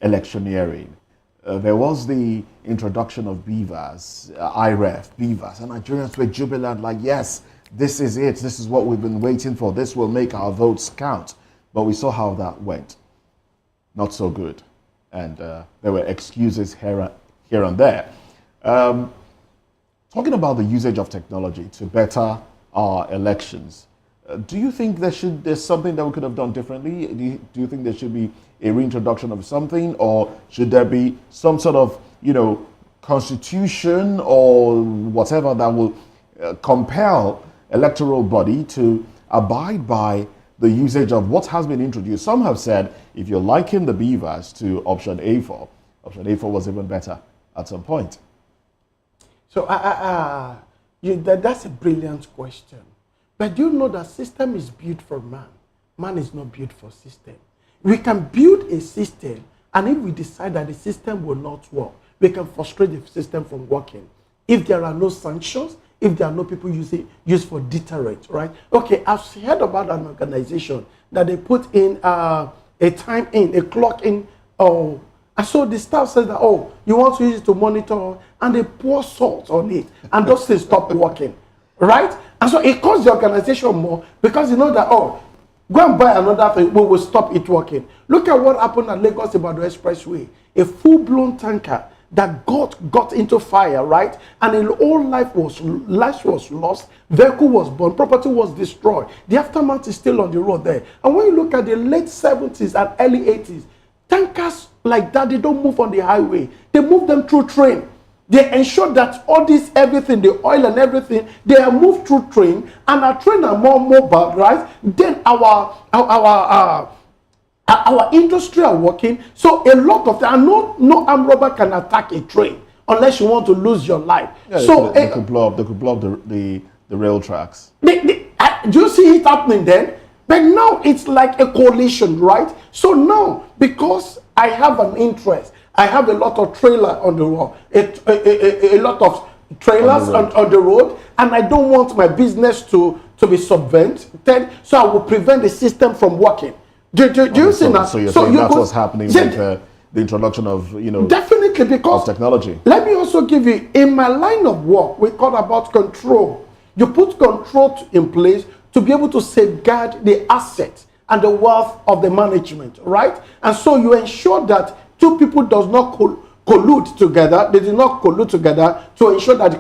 electioneering. There was the introduction of BVAS, IREF, BVAS, and Nigerians were jubilant, like, yes, this is it. This is what we've been waiting for. This will make our votes count. But we saw how that went. Not so good. And there were excuses here and there. Talking about the usage of technology to better our elections, do you think there's something that we could have done differently? Do you think there should be a reintroduction of something, or should there be some sort of, constitution or whatever that will compel electoral body to abide by the usage of what has been introduced? Some have said, if you're liking the BVAS to option A4 was even better at some point. So that's a brilliant question. But do you know that system is built for man? Man is not built for system. We can build a system, and if we decide that the system will not work, we can frustrate the system from working. If there are no sanctions, if there are no people used for deterrent, right? Okay, I've heard about an organization that they put in a time in, a clock in, And so the staff says that, oh, you want to use it to monitor, and they pour salt on it, and those things stop working, right? And so it costs the organization more because you know that, oh, go and buy another thing, we will stop it working. Look at what happened at Lagos about the expressway. A full-blown tanker that got into fire, right? And all life was lost, vehicle was burned, property was destroyed. The aftermath is still on the road there. And when you look at the late 70s and early 80s, tankers like that, they don't move on the highway. They move them through train. They ensure that all this, everything, the oil and everything, they are moved through train, and our train are more mobile, right? Then our industry are working. So a lot of them, no armed robber can attack a train unless you want to lose your life. Yeah, so they could blow up the rail tracks. Do you see it happening then? But now it's like a coalition, right? So now, because I have an interest, I have a lot of trailer on the road, a lot of trailers on the road, and I don't want my business to be subvented, so I will prevent the system from working. Do you see that? So you're saying that's what's happening with the introduction of, definitely, because of technology. Let me also give you, in my line of work, we talk about control. You put control in place to be able to safeguard the assets and the wealth of the management, right? And so you ensure that two people does not collude together. They do not collude together to ensure that the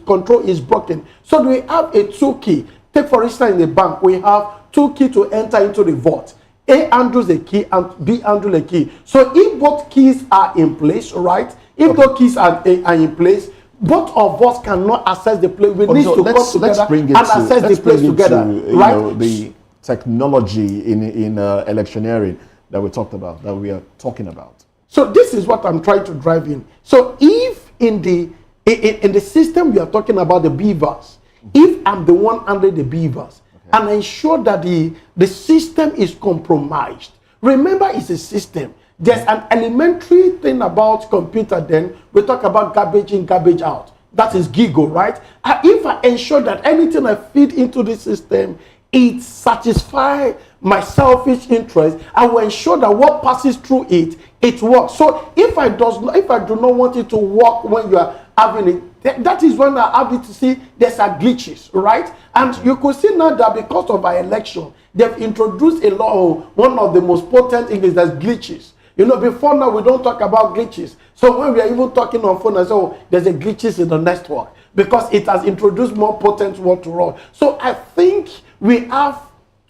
control is broken. So we have a two key. Take for instance in the bank, we have two keys to enter into the vault. A handles a key and B handles a key. So if both keys are in place, right? If both keys are in place, both of us cannot access the place. We need to come together and access the place together, right? The technology in electioneering that we talked about, that we are talking about. So this is what I'm trying to drive in. So if in the system we are talking about the beavers, if I'm the one under the beavers, and ensure that the system is compromised. Remember, it's a system. There's an elementary thing about computer then. We talk about garbage in, garbage out. That is GIGO, right? If I ensure that anything I feed into the system, it satisfies my selfish interest, I will ensure that what passes through it works. So if I do not want it to work when you are having it, that is when I have it to see there's a glitches, right? And you could see now that because of our election, they've introduced a law, one of the most potent things that's glitches. Before now we don't talk about glitches. So when we are even talking on phone, I say, oh, there's a glitches in the network because it has introduced more potent word to run. So I think we have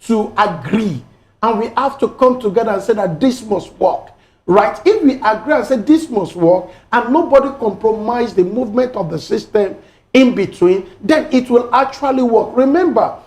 to agree and we have to come together and say that this must work. Right? If we agree and say this must work and nobody compromise the movement of the system in between, then it will actually work. Remember,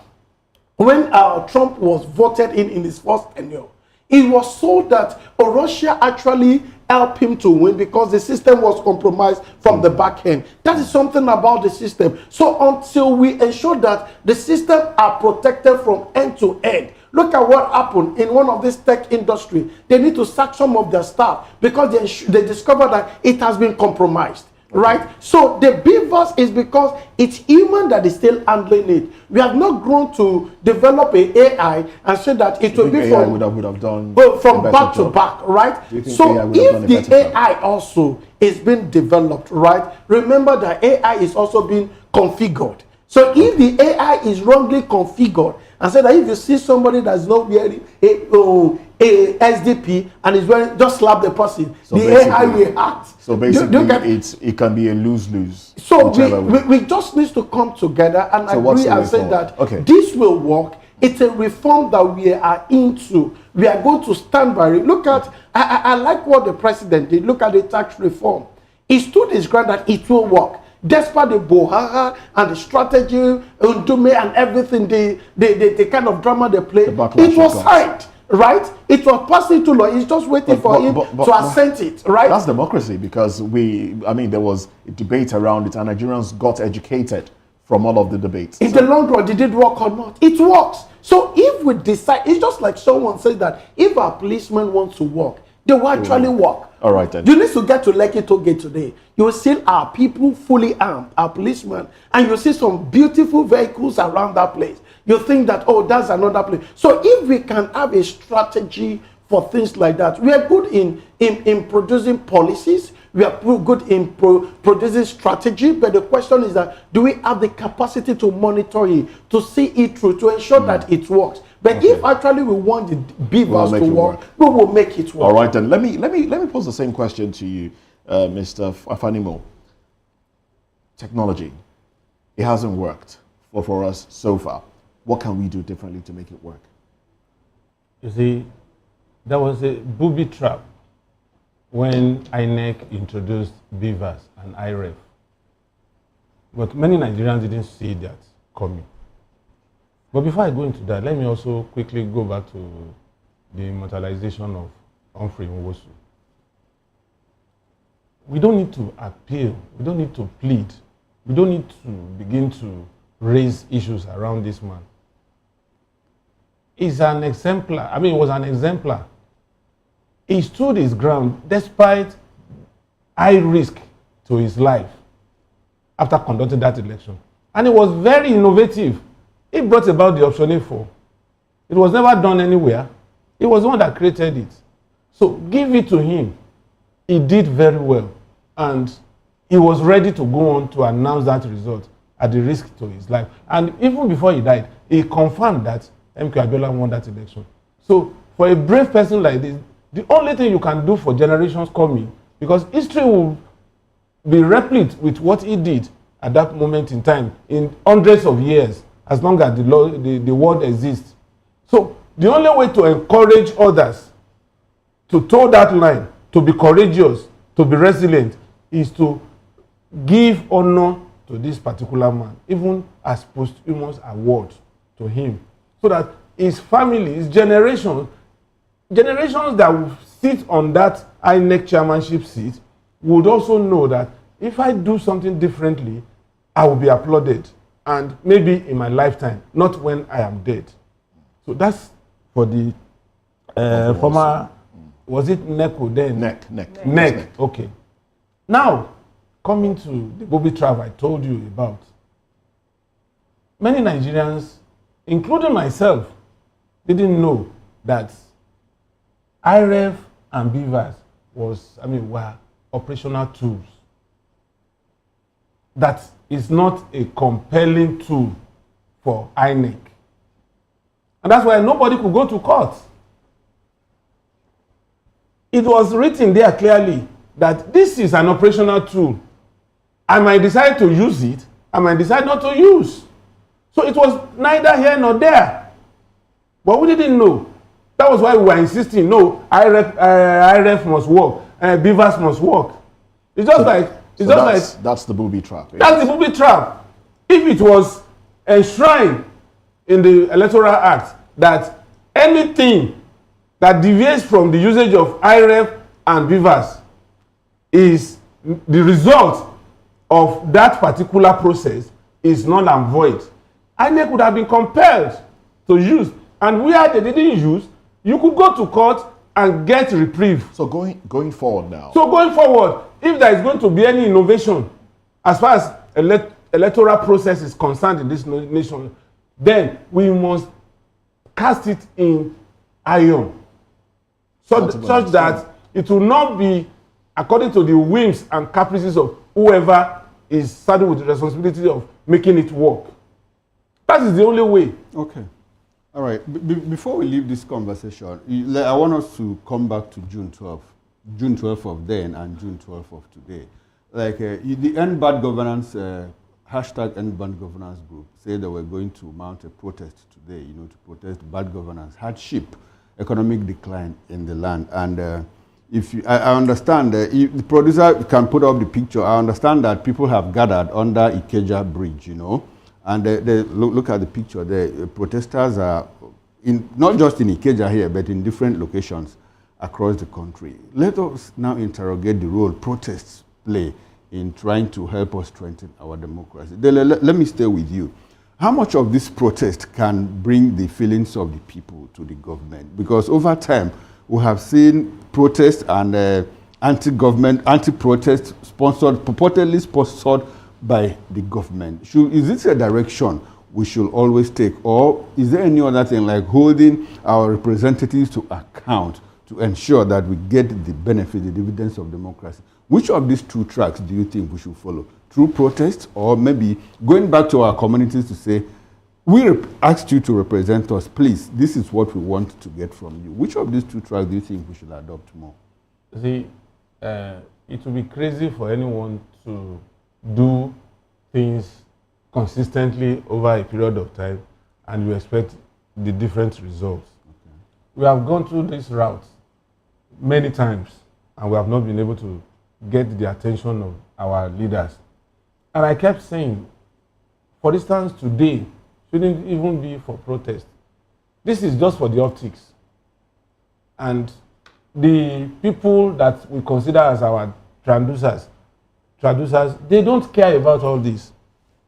when Trump was voted in his first tenure, it was so that Russia actually helped him to win because the system was compromised from the back end. That is something about the system. So until we ensure that the system are protected from end to end, look at what happened in one of these tech industry. They need to sack some of their staff because they discovered that it has been compromised, right? So the beavers is because it's human that is still handling it. We have not grown to develop an AI and say that it will be AI would have done from back to back, right? So if the AI also is being developed, right? Remember that AI is also being configured. So if the AI is wrongly configured, and say that if you see somebody that's not wearing a SDP and is wearing, just slap the person, so the AI will act. So basically, it can be a lose-lose. So we just need to come together and agree and say that this will work. It's a reform that we are into. We are going to stand by it. Look at, I like what the president did. Look at the tax reform. He stood his ground that it will work. Despite the bohaha and the strategy, and everything, the kind of drama they play, it was signed, right? It was passed into law. He's just waiting for him to assent it, right? That's democracy because there was a debate around it and Nigerians got educated from all of the debates. In the long run, did it work or not? It works. So if we decide, it's just like someone said that if our policeman wants to work, they will actually work. All right then. You need to get to Lekki Tollgate today. You will see our people fully armed, our policemen, and you see some beautiful vehicles around that place. You think that, oh, that's another place. So if we can have a strategy for things like that. We are good in producing policies. We are good in producing strategy. But the question is that, do we have the capacity to monitor it, to see it through, to ensure that it works? But if actually we want the beavers to work, we will make it work. All right, then let me pose the same question to you, Mr. Afenifere. Technology, it hasn't worked for us so far. What can we do differently to make it work? You see, there was a booby trap when INEC introduced beavers and IREF. But many Nigerians didn't see that coming. But before I go into that, let me also quickly go back to the immortalization of Humphrey Nwosu. We don't need to appeal, we don't need to plead, we don't need to begin to raise issues around this man. He's an exemplar. I mean, he was an exemplar. He stood his ground despite high risk to his life after conducting that election. And he was very innovative. He brought about the Option A4. It was never done anywhere. He was the one that created it. So give it to him. He did very well. And he was ready to go on to announce that result at the risk to his life. And even before he died, he confirmed that MK Abiola won that election. So for a brave person like this, the only thing you can do for generations coming, because history will be replete with what he did at that moment in time, in hundreds of years, as long as the world exists. So the only way to encourage others to toe that line, to be courageous, to be resilient, is to give honor to this particular man, even as posthumous award to him, so that his family, his generations that will sit on that INEC chairmanship seat would also know that if I do something differently, I will be applauded, and maybe in my lifetime, not when I am dead. So that's for the former, was it NECO then? NEC. Okay. Now, coming to the booby trap I told you about, many Nigerians, including myself, didn't know that IREF and beavers were operational tools. That is not a compelling tool for INEC. And that's why nobody could go to court. It was written there clearly that this is an operational tool. I might decide to use it, I might decide not to use. So it was neither here nor there. But we didn't know. That was why we were insisting, no, IREF must work, beavers must work. It's just that's the booby trap. That's the booby trap. If it was enshrined in the Electoral Act that anything that deviates from the usage of IREF and beavers is the result of that particular process is null and void, INEC would have been compelled to use. And where they didn't use, you could go to court and get reprieve. So going forward now. So going forward, if there is going to be any innovation as far as electoral process is concerned in this nation, then we must cast it in iron, such that it will not be according to the whims and caprices of whoever is saddled with the responsibility of making it work. That is the only way. Okay. All right. Before we leave this conversation, I want us to come back to June 12th. June 12th of then and June 12th of today. Like the End Bad Governance, hashtag End Bad Governance group said they were going to mount a protest today, to protest bad governance, hardship, economic decline in the land. And I understand, if the producer can put up the picture, I understand that people have gathered under Ikeja Bridge, and they look at the picture. The protesters are not just in Ikeja here, but in different locations across the country. Let us now interrogate the role protests play in trying to help us strengthen our democracy. Let me stay with you. How much of this protest can bring the feelings of the people to the government? Because over time, we have seen protests and anti-government, anti-protest purportedly sponsored by the government. Is this a direction we should always take, or is there any other thing like holding our representatives to account to ensure that we get the benefit, the dividends of democracy. Which of these two tracks do you think we should follow? Through protest, or maybe going back to our communities to say, we asked you to represent us, please, this is what we want to get from you. Which of these two tracks do you think we should adopt more? See, it would be crazy for anyone to do things consistently over a period of time and you expect the different results. Okay. We have gone through this route many times and we have not been able to get the attention of our leaders. And I kept saying, for instance, today shouldn't even be for protest. This is just for the optics. And the people that we consider as our traducers, they don't care about all this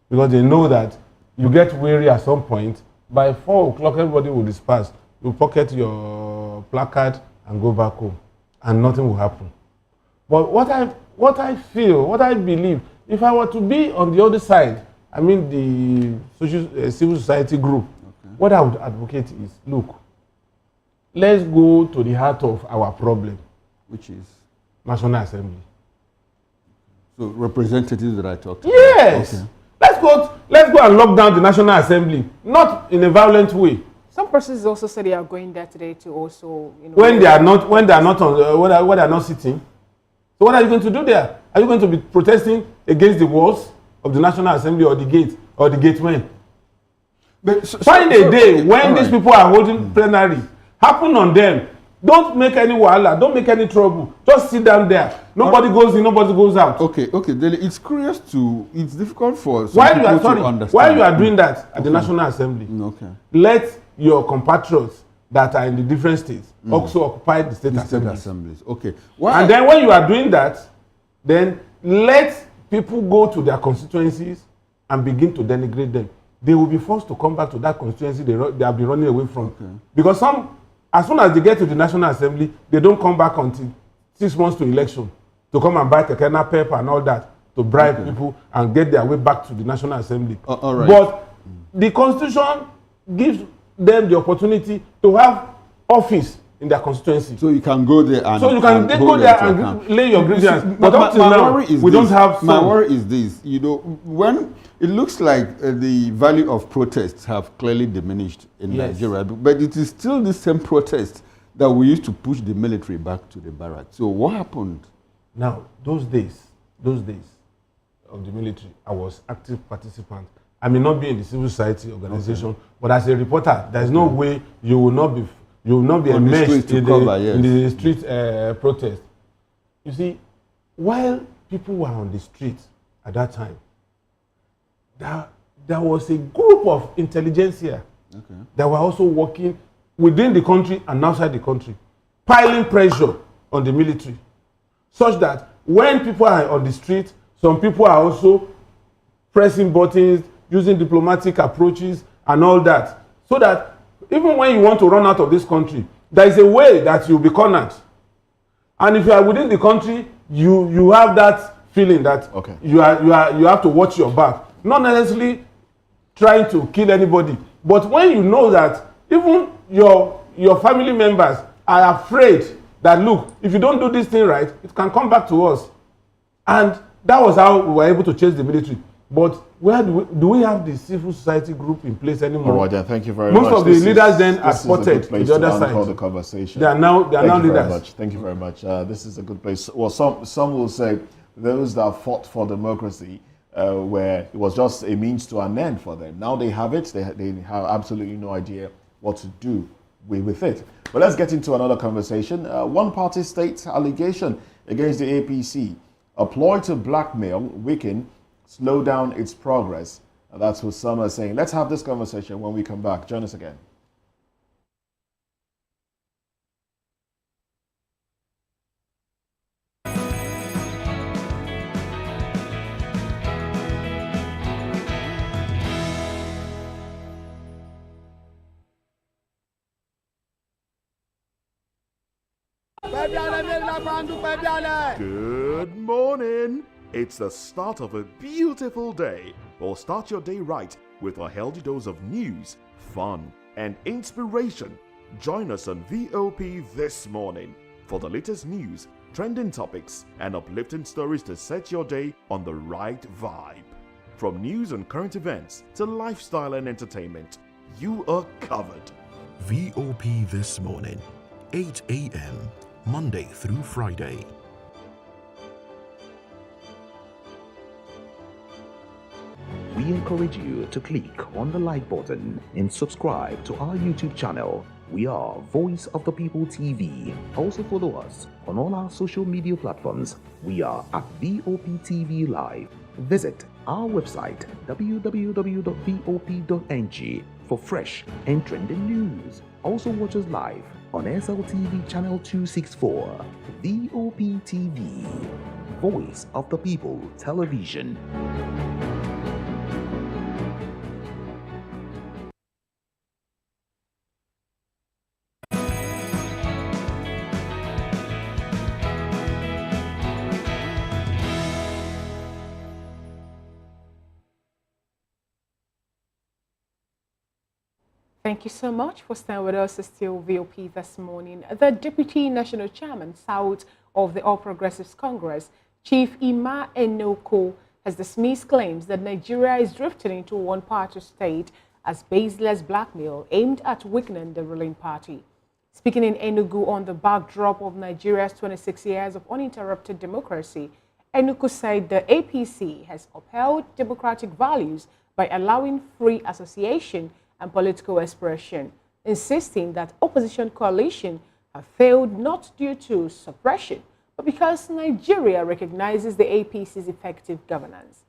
because they know that you get weary at some point. By 4 o'clock, everybody will disperse. You pocket your placard and go back home, and nothing will happen. But what I feel, what I believe, if I were to be on the other side, I mean the civil society group, okay, what I would advocate is, look, let's go to the heart of our problem, which is National Assembly. So representatives that I talked about. Yes. Okay. Let's go and lock down the National Assembly, not in a violent way. Some persons also say they are going there today to also, when they are not sitting. So what are you going to do there? Are you going to be protesting against the walls of the National Assembly or the gate or the gatemen? Find a day when these people are holding plenary. Happen on them. Don't make any wahala. Don't make any trouble. Just sit down there. Nobody goes in. Nobody goes out. Okay. It's curious it's difficult for some people to understand. While you are doing that at the National Assembly, let your compatriots that are in the different states also occupy the state assemblies. Okay. And then when you are doing that, then let people go to their constituencies and begin to denigrate them. They will be forced to come back to that constituency they have been running away from. Okay. Because as soon as they get to the National Assembly, they don't come back until 6 months to election to come and buy Tekena pepper and all that to bribe people and get their way back to the National Assembly. All right. But the Constitution gives them the opportunity to have office in their constituency. So you can go there and go there and lay your grievance. But up till now, we don't have some. My worry is this, when it looks like the value of protests have clearly diminished in Nigeria, but it is still the same protest that we used to push the military back to the barracks. So what happened? Now, those days of the military, I was active participant. I may not be in the civil society organization, but as a reporter, there's no way you will not be enmeshed in the street protest. You see, while people were on the street at that time, there was a group of intelligentsia that were also working within the country and outside the country, piling pressure on the military, such that when people are on the street, some people are also pressing buttons, using diplomatic approaches and all that, so that even when you want to run out of this country, there is a way that you'll be cornered. And if you are within the country, you have that feeling that you have to watch your back. Not necessarily trying to kill anybody, but when you know that even your family members are afraid that, look, if you don't do this thing right, it can come back to us. And that was how we were able to chase the military. But where do we have the civil society group in place anymore? All right, then, thank you very much. Most of the leaders then are spotted to the other side. The conversation. They are now leaders. Thank you very much. This is a good place. Well, some will say those that fought for democracy, where it was just a means to an end for them. Now they have it. They have absolutely no idea what to do with it. But let's get into another conversation. One party state allegation against the APC, a ploy to blackmail, weaken, slow down its progress. That's what some are saying. Let's have this conversation when we come back. Join us again. Good morning. It's the start of a beautiful day. Well, start your day right with a healthy dose of news, fun, and inspiration. Join us on VOP This Morning for the latest news, trending topics, and uplifting stories to set your day on the right vibe. From news and current events to lifestyle and entertainment, you are covered. VOP This Morning, 8 a.m., Monday through Friday. We encourage you to click on the like button and subscribe to our YouTube channel. We are Voice of the People TV. Also follow us on all our social media platforms. We are at VOP TV Live. Visit our website www.vop.ng for fresh and trending news. Also watch us live on SLTV channel 264. VOP TV, Voice of the People Television. Thank you so much for staying with us. Still VOP This Morning. The Deputy National Chairman, South of the All Progressives Congress, Chief Ima Enoko, has dismissed claims that Nigeria is drifting into a one-party state as baseless blackmail aimed at weakening the ruling party. Speaking in Enugu on the backdrop of Nigeria's 26 years of uninterrupted democracy, Enugu said the APC has upheld democratic values by allowing free association and political expression, insisting that opposition coalition have failed not due to suppression, but because Nigeria recognizes the APC's effective governance.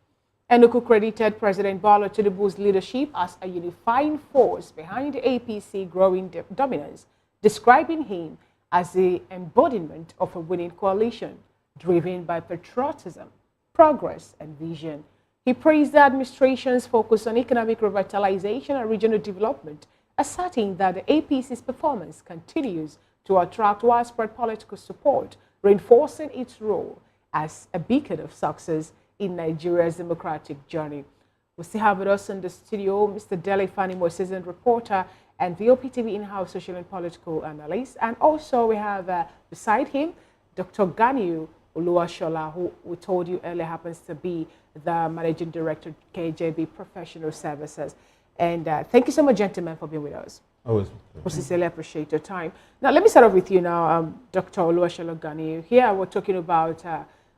Enugu credited President Bola Tinubu's leadership as a unifying force behind the APC growing dominance, describing him as the embodiment of a winning coalition, driven by patriotism, progress, and vision. He praised the administration's focus on economic revitalization and regional development, asserting that the APC's performance continues to attract widespread political support, reinforcing its role as a beacon of success in Nigeria's democratic journey. We still have with us in the studio Mr. Dele Fanimo, seasoned reporter and VOP TV in-house social and political analyst. And also we have beside him Dr. Ganiu Oluwashola, who we told you earlier happens to be the Managing Director, KJB Professional Services. And thank you so much, gentlemen, for being with us. Always. We sincerely appreciate your time. Now, let me start off with you now, Dr. Oluwashola Ganiu. Here we're talking about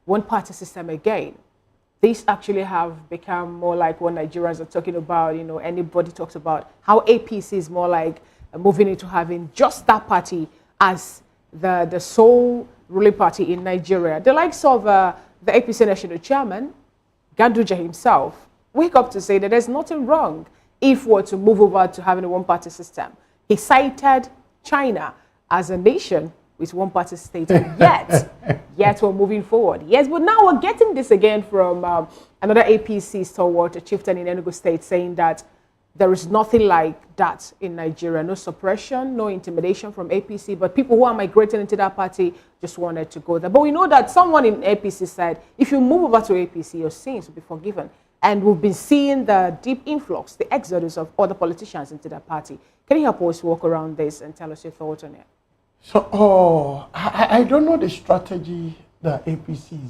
one-party system again. These actually have become more like what Nigerians are talking about. You know, anybody talks about how APC is more like moving into having just that party as the sole ruling party in Nigeria. The likes of the APC National Chairman, Ganduje himself, wake up to say that there's nothing wrong if we're to move over to having a one-party system. He cited China as a nation with one-party state, and yet we're moving forward. Yes, but now we're getting this again from another APC stalwart, a chieftain in Enugu State, saying that there is nothing like that in Nigeria. No suppression, no intimidation from APC, but people who are migrating into that party just wanted to go there. But we know that someone in APC said, if you move over to APC, your sins will be forgiven. And we've been seeing the deep influx, the exodus of other politicians into that party. Can you help us walk around this and tell us your thoughts on it? So, I don't know the strategy that APC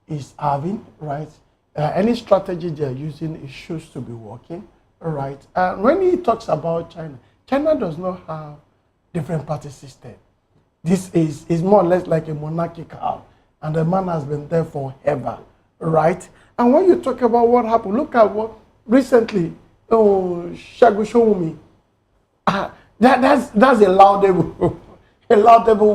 is having, right? Any strategy they're using, it shows to be working, right? When he talks about China, China does not have different party system. This is more or less like a monarchical, and the man has been there forever, right? And when you talk about what happened, look at what recently, Shagu Showumi, that's a laudable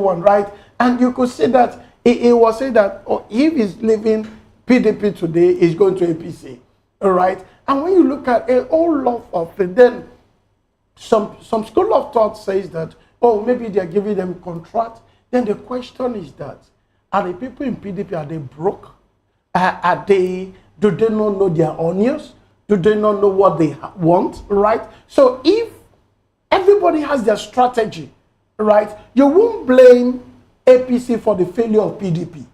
one, right? And you could see that it was said that if he's leaving PDP today, he's going to APC, all right? And when you look at a whole lot of it, then some school of thought says that, oh, maybe they're giving them contract. Then the question is that, are the people in PDP, are they broke? Do they not know their onions? Do they not know what they want, right? So if everybody has their strategy, right, you won't blame APC for the failure of PDP,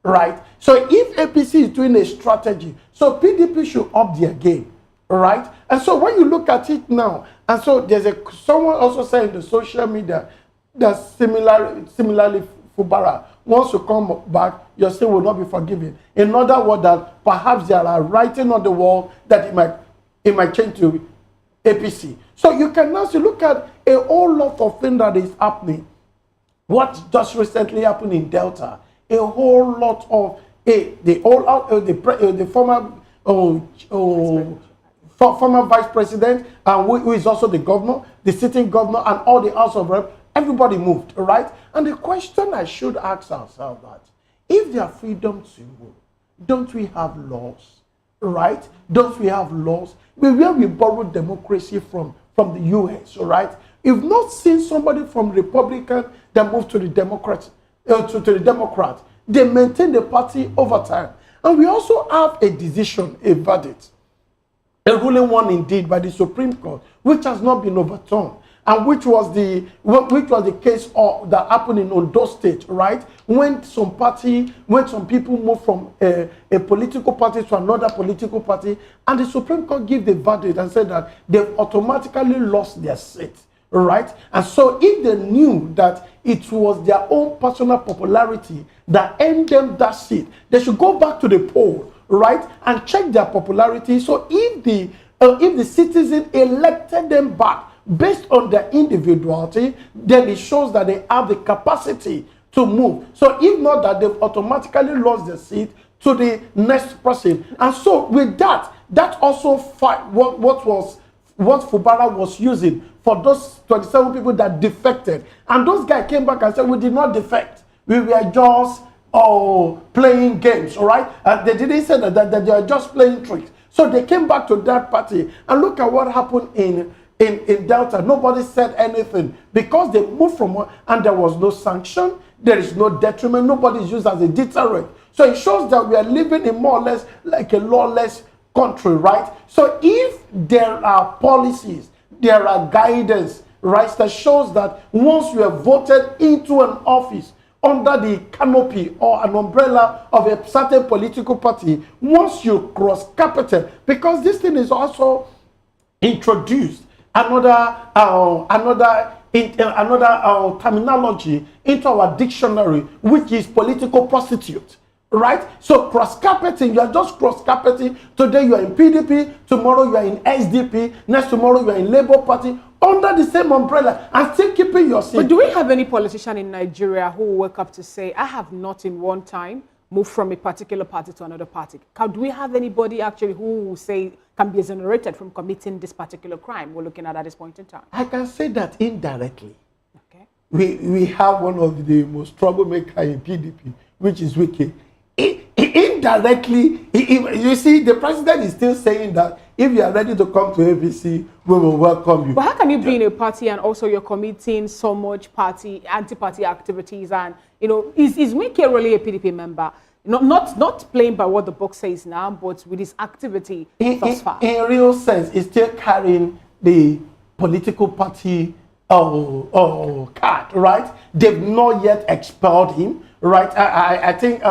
right? So if APC is doing a strategy, so PDP should up their game, right? And so when you look at it now, And so there's someone also saying in the social media that similarly Fubara wants to come back, your sin will not be forgiven. In other words, that perhaps there are writing on the wall that it might change to APC. So you can now see, look at a whole lot of things that is happening. What just recently happened in Delta, a whole lot of the former vice president, who is also the governor, the sitting governor, and all the House of Reps, everybody moved, right? And the question I should ask ourselves that, if there are freedom to move, don't we have laws, right? Don't we have laws? Where we borrowed democracy from the US, right? You've not seen somebody from Republican that moved to the Democrat, to the Democrat. They maintain the party over time. And we also have a decision, a verdict, a ruling one indeed by the Supreme Court, which has not been overturned, and which was the case that happened in Ondo State, right? When some people moved from a political party to another political party, and the Supreme Court gave the verdict and said that they've automatically lost their seat, right? And so if they knew that it was their own personal popularity that earned them that seat, they should go back to the poll, right, and check their popularity. So if the citizen elected them back based on their individuality, then it shows that they have the capacity to move. So if not, that they've automatically lost their seat to the next person. And so with that also what Fubara was using for those 27 people that defected. And those guys came back and said, we did not defect. We were just playing games, all right? They didn't say that they are just playing tricks. So they came back to that party. And look at what happened in Delta. Nobody said anything because they moved from one, and there was no sanction. There is no detriment. Nobody is used as a deterrent. So it shows that we are living in more or less like a lawless country, right? So if there are policies, there are guidance, right, that shows that once you have voted into an office under the canopy or an umbrella of a certain political party, once you cross capital, because this thing is also introduced another terminology into our dictionary, which is political prostitute. Right? So cross-carpeting, you are just cross-carpeting. Today you are in PDP, tomorrow you are in SDP, next tomorrow you are in Labour Party, under the same umbrella, and still keeping your seat. But do we have any politician in Nigeria who will wake up to say, I have not in one time moved from a particular party to another party? Do we have anybody actually who will say can be exonerated from committing this particular crime we're looking at this point in time? I can say that indirectly. Okay. We have one of the most troublemaker in PDP, which is Wike. Indirectly, you see, the president is still saying that if you are ready to come to APC, we will welcome you. But how can you be in a party and also you're committing so much anti-party activities? And, you know, is Wike really a PDP member? Not playing by what the book says now, but with his activity thus far. In real sense, he's still carrying the political party card, right? They've not yet expelled him, right? I think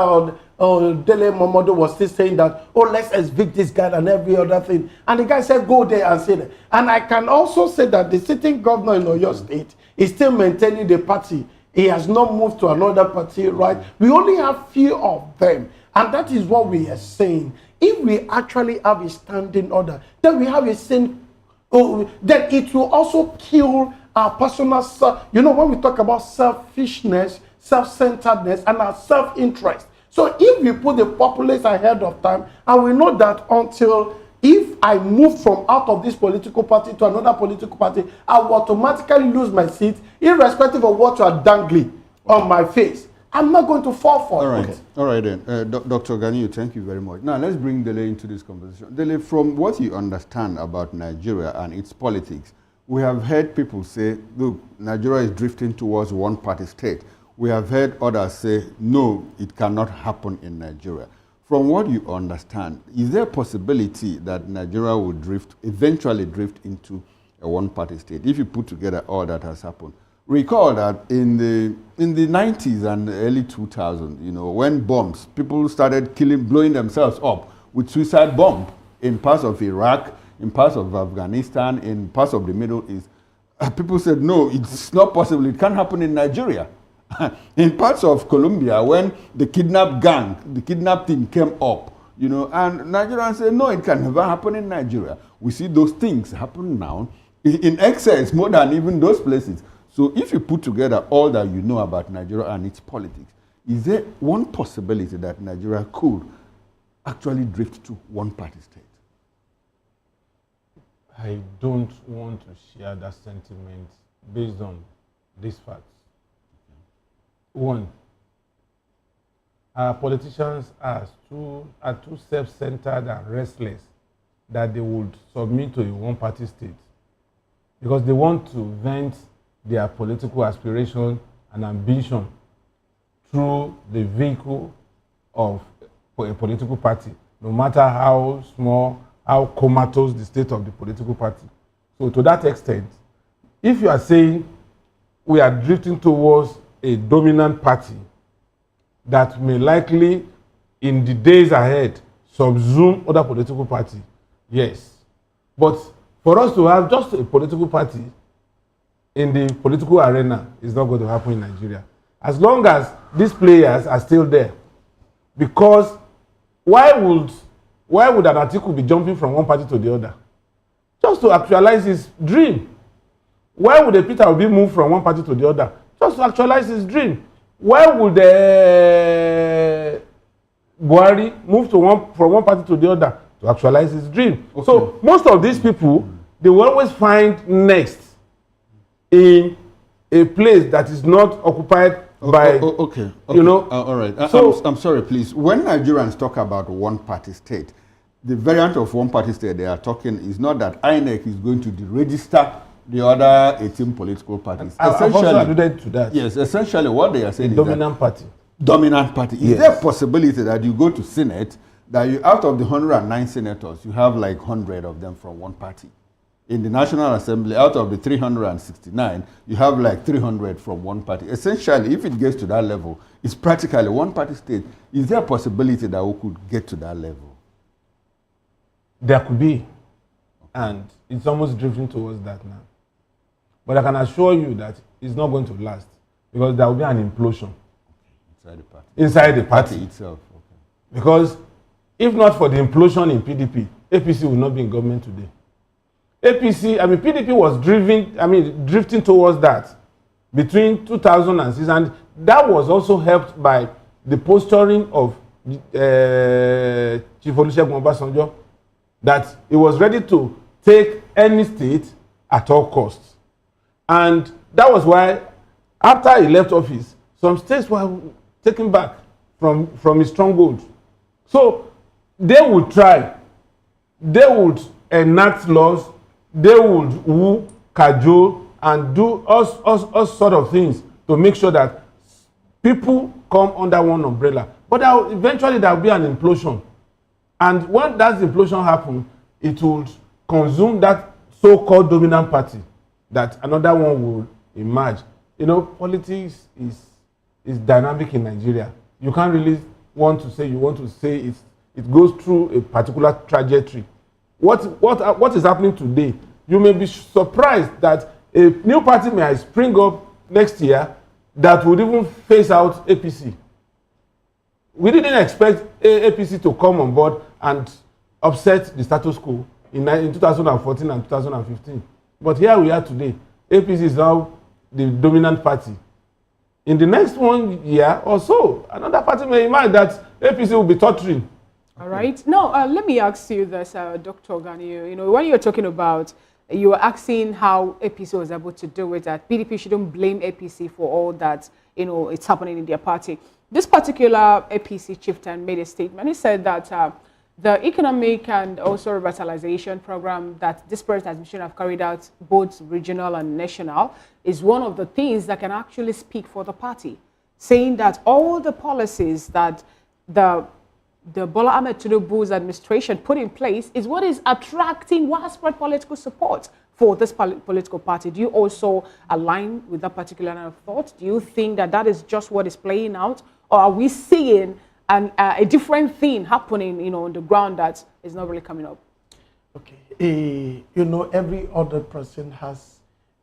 Dele Momodo was still saying that, let's evict this guy and every other thing. And the guy said, go there and say that. And I can also say that the sitting governor in Oyo State is still maintaining the party. He has not moved to another party, right? We only have few of them. And that is what we are saying. If we actually have a standing order, then we have a same, then it will also kill our personal self. You know, when we talk about selfishness, self-centeredness, and our self-interest. So if we put the populace ahead of time, and we know that until if I move from out of this political party to another political party, I will automatically lose my seat, irrespective of what you are dangling on my face. I'm not going to fall for it. Okay. All right then. Dr. Ganiyu, thank you very much. Now let's bring Dele into this conversation. Dele, from what you understand about Nigeria and its politics, we have heard people say, look, Nigeria is drifting towards one-party state. We have heard others say, no, it cannot happen in Nigeria. From what you understand, is there a possibility that Nigeria will eventually drift into a one-party state if you put together all that has happened? Recall that in the 90s and the early 2000s, you know, when bombs, people started blowing themselves up with suicide bomb in parts of Iraq, in parts of Afghanistan, in parts of the Middle East. People said, no, it's not possible. It can't happen in Nigeria. In parts of Colombia, when the kidnap thing came up, you know, and Nigerians said, no, it can never happen in Nigeria. We see those things happen now in excess more than even those places. So if you put together all that you know about Nigeria and its politics, is there one possibility that Nigeria could actually drift to one-party state? I don't want to share that sentiment based on these facts. One, our politicians are too self-centered and restless that they would submit to a one-party state because they want to vent their political aspiration and ambition through the vehicle of a political party, no matter how small, how comatose the state of the political party. So to that extent, if you are saying we are drifting towards a dominant party that may likely, in the days ahead, subsume other political parties, yes. But for us to have just a political party in the political arena is not going to happen in Nigeria. As long as these players are still there. Because why would an Atiku be jumping from one party to the other? Just to actualize his dream. Why would a Peter Obi move from one party to the other? Just to actualize his dream. Why would Buhari move from one party to the other? To actualize his dream. Okay. So most of these people, they will always find next in a place that is not occupied by, you know. All right. So, I'm sorry, please. When Nigerians talk about one-party state, the variant of one-party state they are talking is not that INEC is going to deregister the other 18 political parties. I've also alluded to that. Yes, essentially what they are saying is dominant party. Dominant party. Is there a possibility that you go to Senate, that you, out of the 109 senators, you have like 100 of them from one party? In the National Assembly, out of the 369, you have like 300 from one party. Essentially, if it gets to that level, it's practically one-party state. Is there a possibility that we could get to that level? There could be. And it's almost drifting towards that now. But I can assure you that it's not going to last. Because there will be an implosion. Inside the party. Inside the party itself. Okay. Because if not for the implosion in PDP, APC will not be in government today. PDP was drifting towards that between 2006, and that was also helped by the posturing of Chief Olusegun Obasanjo, that he was ready to take any state at all costs. And that was why, after he left office, some states were taken back from his stronghold. So they would try, they would enact laws, they would woo, cajole, and do all sort of things to make sure that people come under one umbrella. But eventually there will be an implosion. And when that implosion happens, it will consume that so-called dominant party, that another one will emerge. You know, politics is dynamic in Nigeria. You can't really want to say it goes through a particular trajectory. What is happening today? You may be surprised that a new party may spring up next year that would even phase out APC. We didn't expect APC to come on board and upset the status quo in 2014 and 2015. But here we are today. APC is now the dominant party. In the next 1 year or so, another party may emerge that APC will be torturing. All right. Now, let me ask you this, Dr. Gani. You know, when you're talking about, you were asking how APC was able to do it, that PDP shouldn't blame APC for all that, you know, it's happening in their party. This particular APC chieftain made a statement. He said that the economic and also revitalization program that this person administration have carried out, both regional and national, is one of the things that can actually speak for the party, saying that all the policies that the Bola Ahmed Tinubu's administration put in place is what is attracting widespread political support for this political party. Do you also align with that particular line of thought? Do you think that that is just what is playing out? Or are we seeing a different thing happening, you know, on the ground that is not really coming up? Okay. You know, every other person has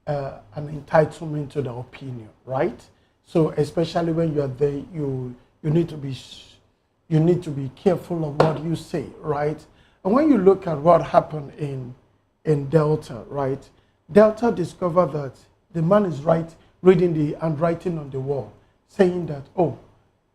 an entitlement to their opinion, right? So especially when you are there, you need to be careful of what you say, right? And when you look at what happened in Delta, right? Delta discovered that the man is reading the handwriting on the wall, saying that, oh,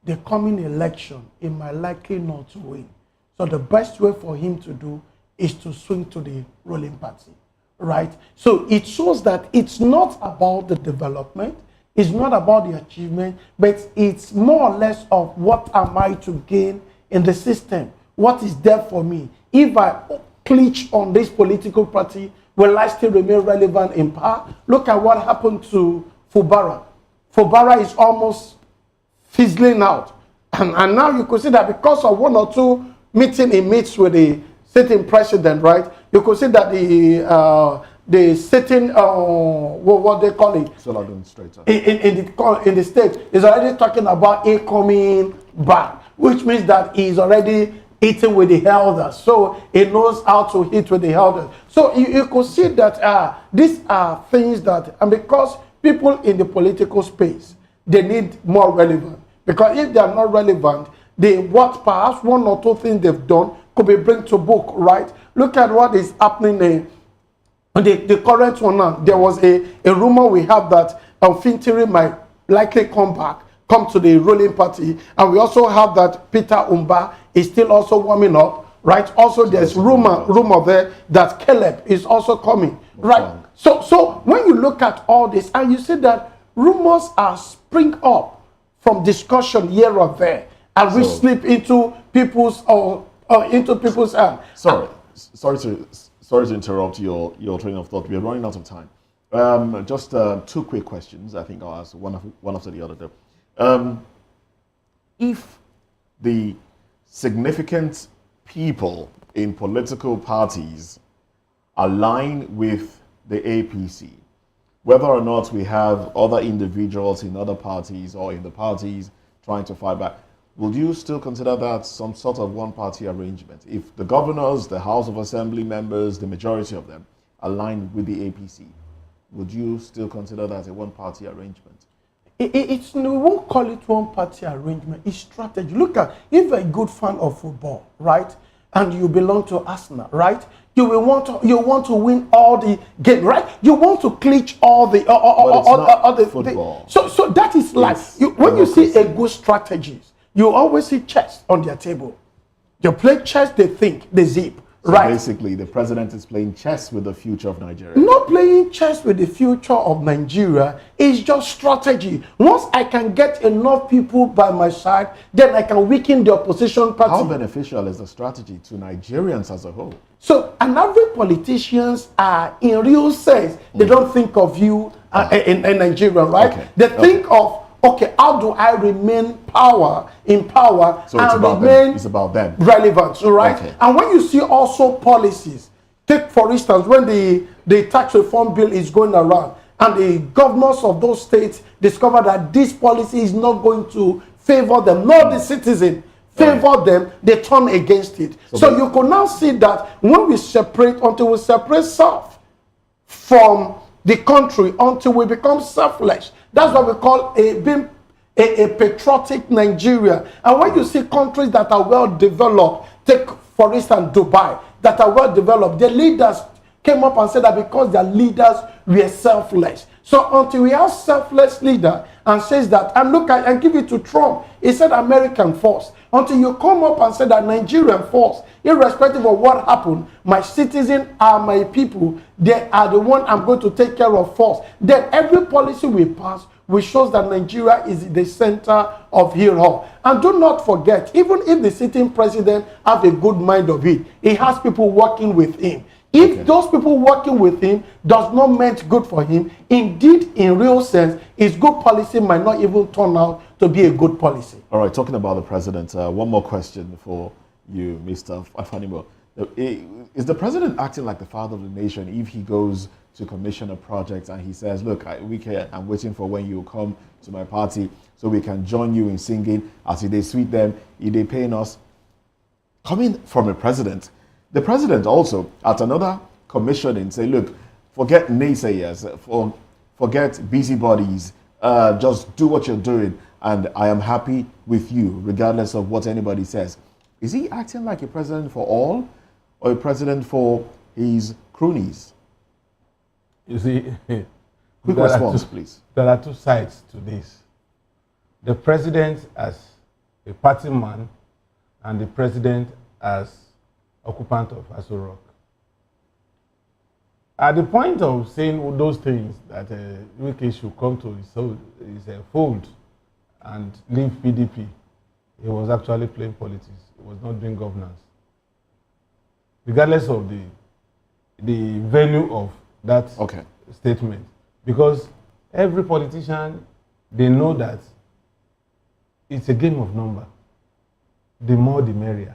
the coming election, he might likely not to win. So the best way for him to do is to swing to the ruling party, right? So it shows that it's not about the development, it's not about the achievement, but it's more or less of what am I to gain in the system? What is there for me? If I clutch on this political party, will I still remain relevant in power? Look at what happened to Fubara. Fubara is almost fizzling out. And now you could see that because of one or two meetings he meets with the sitting president, right? You could see that the sitting, what they call it? Sole administrator. In the state is already talking about a coming back, which means that he's already eating with the elders. So he knows how to eat with the elders. So you could see that these are things that, and because people in the political space, they need more relevant. Because if they are not relevant, what perhaps one or two things they've done could be bring to book, right? Look at what is happening the current one now. There was a rumor we have that Afenifere might likely come to the ruling party, and we also have that Peter Umba is still also warming up, right? Also, there's rumor there that Caleb is also coming, right? So when you look at all this, and you see that rumors are spring up from discussion here or there, and we slip into people's hands. Sorry to interrupt your train of thought. We are running out of time. Just two quick questions. I think I'll ask one after the other. Though. If the significant people in political parties align with the APC, whether or not we have other individuals in other parties or in the parties trying to fight back, would you still consider that some sort of one-party arrangement? If the governors, the House of Assembly members, the majority of them align with the APC, would you still consider that a one-party arrangement? We won't call it one-party arrangement. It's strategy. Look at, if you're a good fan of football, right, and you belong to Arsenal, right, you want to win all the game, right? You want to clinch all the football. So that is life. When you see a good strategist, you always see chess on their table. You play chess, they think, they zip. So right. Basically, the president is playing chess with the future of Nigeria. Not playing chess with the future of Nigeria. It's just strategy. Once I can get enough people by my side, then I can weaken the opposition party. How beneficial is the strategy to Nigerians as a whole? So, and average politicians are, in real sense, they don't think of you in Nigeria, right? Okay. They think of, okay, how do I remain in power so and remain it's about them. relevant, right? Okay. And when you see also policies, take for instance, when the tax reform bill is going around and the governors of those states discover that this policy is not going to favor them, not the citizen, favor them, they turn against it. So you can now see that when we separate, until we separate self from the country, until we become selfless, that's what we call being a patriotic Nigeria. And when you see countries that are well developed, take for instance Dubai, that are well developed, their leaders came up and said that because their leaders were selfless. So until we have selfless leader and says that, and look at and give it to Trump, he said American first. Until you come up and say that Nigerian first, irrespective of what happened, my citizens are my people. They are the one I'm going to take care of first. Then every policy we pass, which shows that Nigeria is the center of it all. And do not forget, even if the sitting president have a good mind of it, he has people working with him. If those people working with him does not mean good for him, indeed, in real sense, his good policy might not even turn out to be a good policy. All right, talking about the president, one more question for you, Mr. Afenifere. Is the president acting like the father of the nation if he goes to commission a project and he says, look, I'm waiting for when you come to my party so we can join you in singing, as if they sweet them, if they paying us? Coming from a president, the president also at another commissioning say, look, forget naysayers, forget busybodies, just do what you're doing, and I am happy with you, regardless of what anybody says. Is he acting like a president for all, or a president for his cronies? You see, quick response, please. There are two sides to this. The president as a party man, and the president as occupant of Aso Rock. At the point of saying those things, that UK should come to his fold and leave PDP, he was actually playing politics. He was not doing governance. Regardless of the venue of that statement. Because every politician, they know that it's a game of number. The more, the merrier.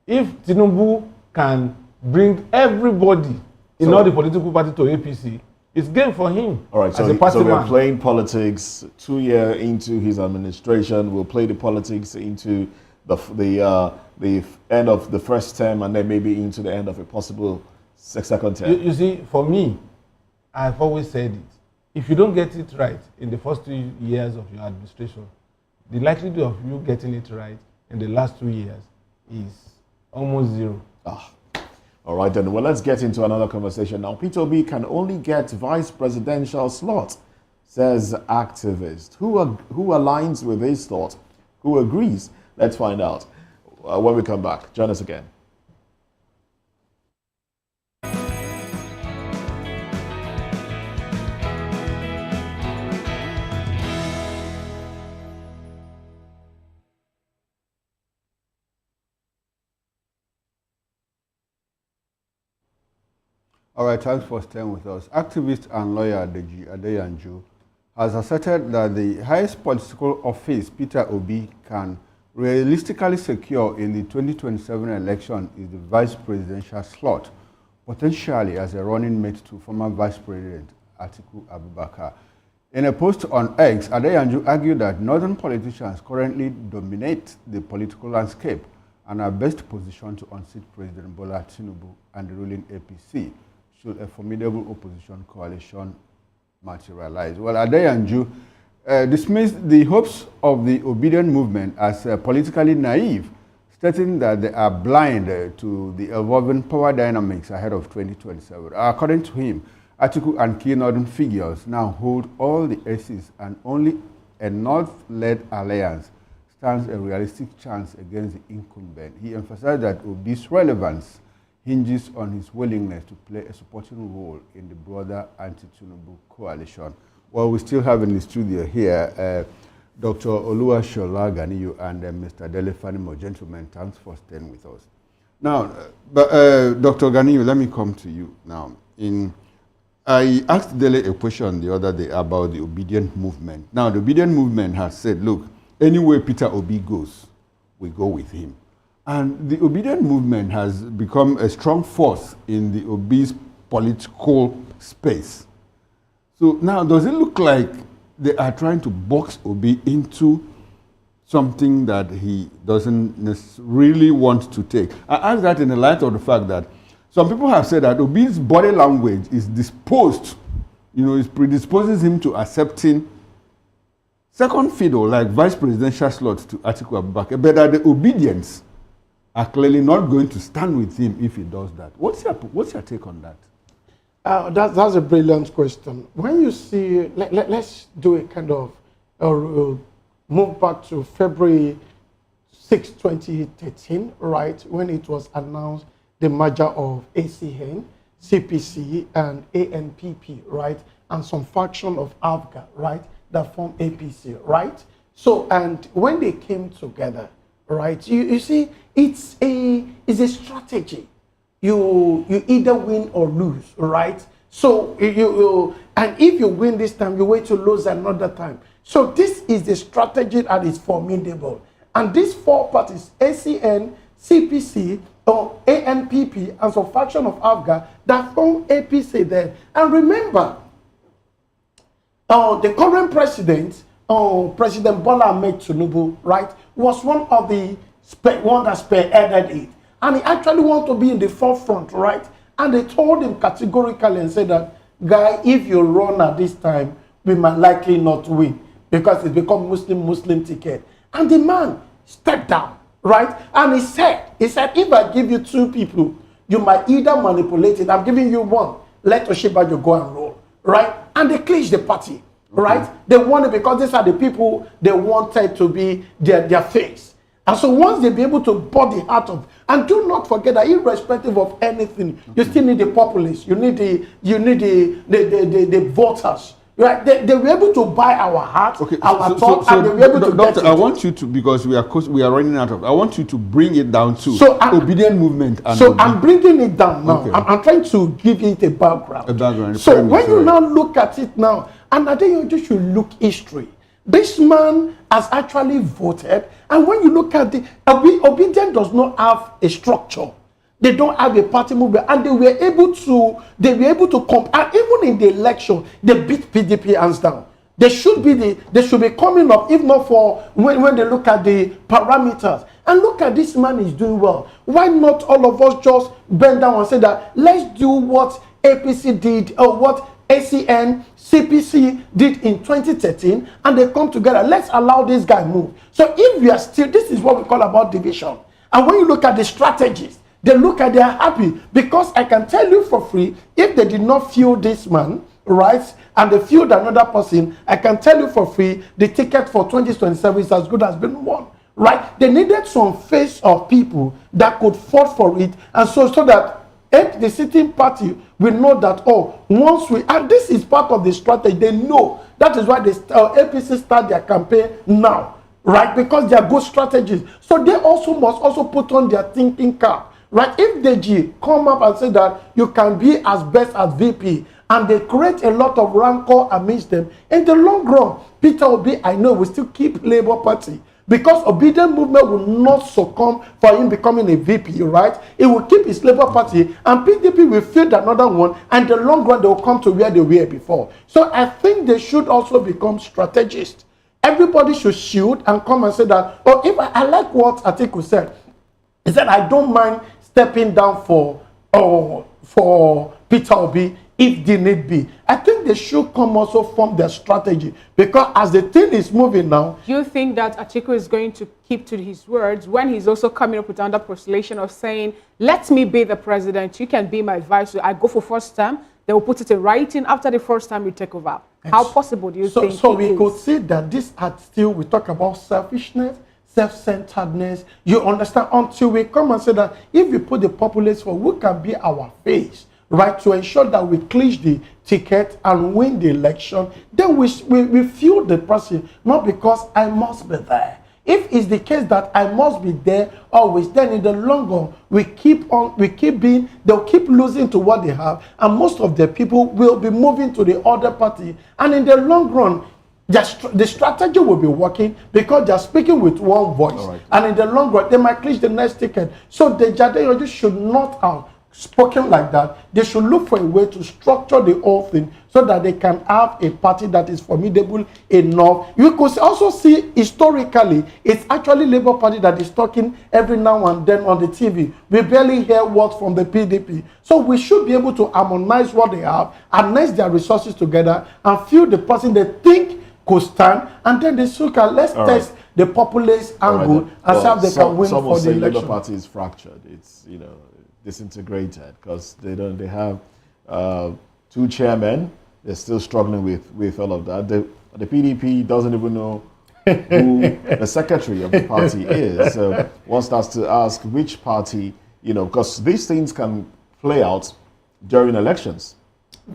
If Tinubu can bring everybody in all the political party to APC, it's game for him. All right, so we're playing politics 2 years into his administration. We'll play the politics into the end of the first term, and then maybe into the end of a possible second term. You see, for me, I've always said it. If you don't get it right in the first 2 years of your administration, the likelihood of you getting it right in the last 2 years is almost zero. All right, then. Well, let's get into another conversation now. Peter Obi can only get vice presidential slot, says activist. Who aligns with his thought? Who agrees? Let's find out when we come back. Join us again. All right, thanks for staying with us. Activist and lawyer Deji Adeyanju has asserted that the highest political office Peter Obi can realistically secure in the 2027 election is the vice presidential slot, potentially as a running mate to former Vice President Atiku Abubakar. In a post on X, Adeyanju argued that northern politicians currently dominate the political landscape and are best positioned to unseat President Bola Tinubu and the ruling APC should a formidable opposition coalition materialize. Well, Adeyanju dismissed the hopes of the obedient movement as politically naive, stating that they are blind to the evolving power dynamics ahead of 2027. According to him, Atiku and key northern figures now hold all the aces, and only a North-led alliance stands a realistic chance against the incumbent. He emphasized that Obi's relevance hinges on his willingness to play a supporting role in the broader anti-Tinubu coalition. Well, we still have in the studio here Dr. Oluwashola Ganiyu and Mr. Dele Fanimo. Gentlemen, thanks for staying with us. Now, Dr. Ganiyu, let me come to you now. I asked Dele a question the other day about the obedient movement. Now, the obedient movement has said, look, anywhere Peter Obi goes, we go with him. And the obedient movement has become a strong force in the Obi's political space. So now, does it look like they are trying to box Obi into something that he doesn't really want to take? I ask that in the light of the fact that some people have said that Obi's body language is disposed, it predisposes him to accepting second fiddle, like vice presidential slots to Atiku Abubakar, but that the obedience are clearly not going to stand with him if he does that. What's your take on that? That's a brilliant question. When you see, let's do a kind of move back to February 6, 2013, right, when it was announced the merger of ACN, CPC, and ANPP, right, and some faction of AFGA, right, that formed APC, right? So, and when they came together, right, you see, it's a strategy. You either win or lose, right? So and if you win this time, you wait to lose another time. So this is the strategy that is formidable. And these four parties, ACN, CPC, or ANPP, and some faction of AFGA, that form APC there. And remember, the current president, President Bola Ahmed Tinubu, right, was one that spearheaded it. and he actually wants to be in the forefront, right? And they told him categorically and said that, guy, if you run at this time, we might likely not win because it's become Muslim ticket. And the man stepped down, right? And he said, if I give you 2 people, you might either manipulate it. I'm giving you 1. Let Oshibajo go and roll, right? And they clinched the party, right? They won it because these are the people they wanted to be their face. And so once they be able to bore the heart of, and do not forget that irrespective of anything, you still need the populace, you need the voters. Right? They were able to buy our heart, our thought, and they were able to Doctor, get it. I want you to, because we are running out of, I want you to bring it down to obedient movement. And I'm bringing it down now. Okay. I'm trying to give it a background. So when you now look at it now, and I think you should look history. This man has actually voted, and when you look at the obedient does not have a structure. They don't have a party movement, and they were able to compare. Even in the election, they beat PDP hands down. They should be coming up, if not for when they look at the parameters. And look at this man is doing well. Why not all of us just bend down and say that let's do what APC did or what ACN, CPC did in 2013, and they come together. Let's allow this guy move. So if we are still, this is what we call about division. And when you look at the strategies, they look at, they are happy, because I can tell you for free, if they did not feel this man, right, and they feel another person, I can tell you for free, the ticket for 2027 is as good as been won, right? They needed some face of people that could fight for it, and so that the sitting party will know that, once we, and this is part of the strategy, they know. That is why the APC start their campaign now, right? Because they are good strategies. So they also must also put on their thinking cap. Right? If the G come up and say that you can be as best as VP, and they create a lot of rancor amidst them, in the long run, Peter Obi, I know, will still keep Labour Party, because obedient movement will not succumb for him becoming a VP, right? It will keep his Labour Party, and PDP will field another one, and in the long run, they will come to where they were before. So I think they should also become strategists. Everybody should shield and come and say that, if I like what Atiku said. He said, I don't mind stepping down for Peter Obi if the need be. I think they should come also from their strategy, because as the thing is moving now. Do you think that Atiku is going to keep to his words when he's also coming up with another postulation of saying, let me be the president, you can be my vice, I go for first term, they will put it in writing after the first time you take over. How possible do you think So we could see that this are still, we talk about selfishness, self-centeredness, you understand, until we come and say that if we put the populace for who can be our face, right, to ensure that we clinch the ticket and win the election, then we feel the person, not because I must be there. If it's the case that I must be there always, then in the long run, they'll keep losing to what they have, and most of the people will be moving to the other party, and in the long run, the strategy will be working because they're speaking with one voice. Right. And in the long run, they might clinch the next ticket. So the Jadeyoji should not have spoken like that. They should look for a way to structure the whole thing so that they can have a party that is formidable enough. You could also see historically, it's actually Labour Party that is talking every now and then on the TV. We barely hear words from the PDP. So we should be able to harmonize what they have, harness their resources together, and feel the person they think could stand, and then they should let's test the populace angle and see how they can win for the election. Labour Party is fractured. It's disintegrated because they have 2 chairmen. They're still struggling with all of that. The PDP doesn't even know who the secretary of the party is. So one starts to ask which party, because these things can play out during elections.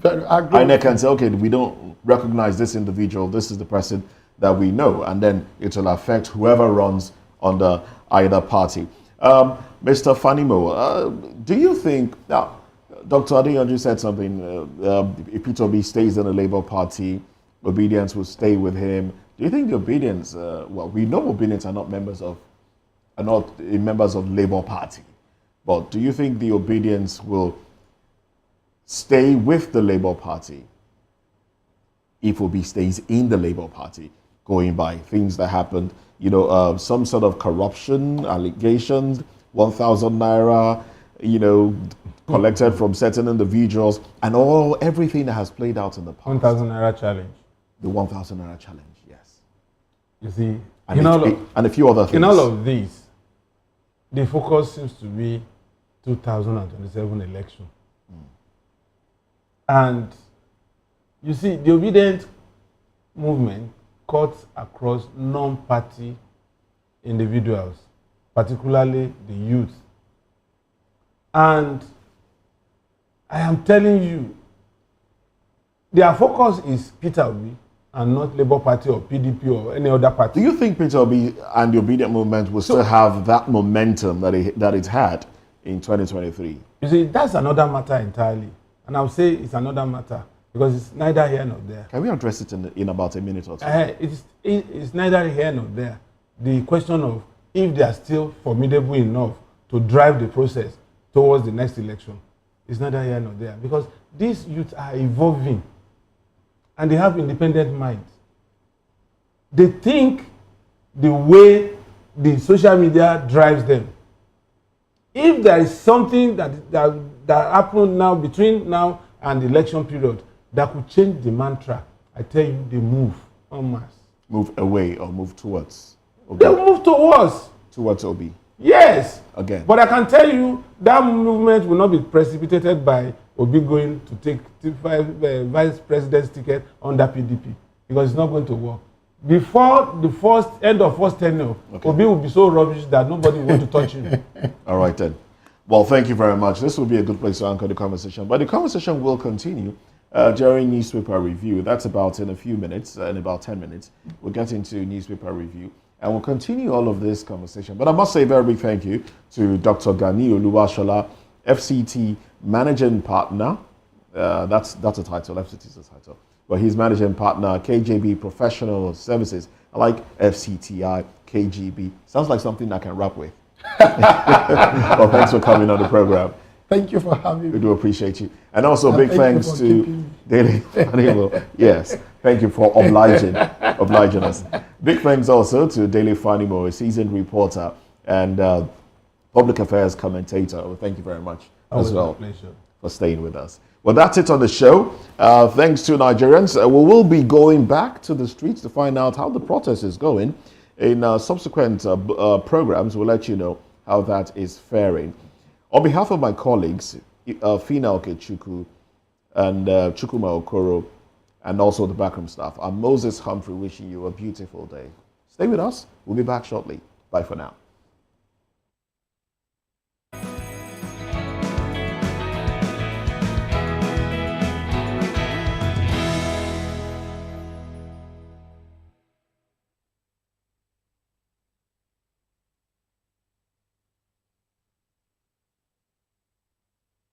And they can say, okay, we don't recognize this individual, this is the person that we know, and then it will affect whoever runs under either party. Mr. Fanimo, do you think, now, Dr. Adeyanju said something, if Peter Obi stays in the Labour Party, obedience will stay with him. Do you think the obedience, we know obedience are not members of Labour Party, but do you think the obedience will stay with the Labour Party if Obi stays in the Labour Party, going by things that happened, some sort of corruption allegations 1,000 naira, collected from certain individuals, and everything that has played out in the past. 1,000 naira challenge. The 1,000 naira challenge, yes. You see, And a few other things. In all of these, the focus seems to be 2027 election. And you see, the obedient movement cuts across non-party individuals, particularly the youth. And I am telling you, their focus is Peter Obi and not Labour Party or PDP or any other party. Do you think Peter Obi and the obedient movement will still have that momentum that it had in 2023? You see, that's another matter entirely. And I would say it's another matter because it's neither here nor there. Can we address it in about a minute or two? It's neither here nor there. The question of if they are still formidable enough to drive the process towards the next election is neither here nor there, because these youths are evolving and they have independent minds. They think the way the social media drives them. If there is something that happened now between now and the election period that could change the mantra, I tell you, they move en masse. Move away or move towards Obi? They move towards Obi. Yes. Again. But I can tell you that movement will not be precipitated by Obi going to take vice president's ticket under PDP, because it's not going to work. Before the end of first tenure, Obi will be so rubbish that nobody will want to touch him. All right then. Well, thank you very much. This will be a good place to anchor the conversation. But the conversation will continue during newspaper review. That's about in a few minutes, in about 10 minutes. We'll get into newspaper review. And we'll continue all of this conversation. But I must say a very big thank you to Dr. Gani Oluwashola, FCT Managing Partner. That's a title. FCT is a title. But he's Managing Partner, KJB Professional Services. I like FCTI, KGB. Sounds like something I can rap with. Well, thanks for coming on the program. Thank you for having me. We do appreciate you. And also big thanks to Daily Fanimo. Yes, thank you for obliging us. Big thanks also to Daily Fanimo, a seasoned reporter and public affairs commentator. Well, thank you very much as well for staying with us. Well, that's it on the show. Thanks to Nigerians. We will be going back to the streets to find out how the protest is going. In subsequent programs, we'll let you know how that is faring. On behalf of my colleagues, Fina Okechukwu and Chukuma Okoro, and also the backroom staff, I'm Moses Humphrey wishing you a beautiful day. Stay with us. We'll be back shortly. Bye for now.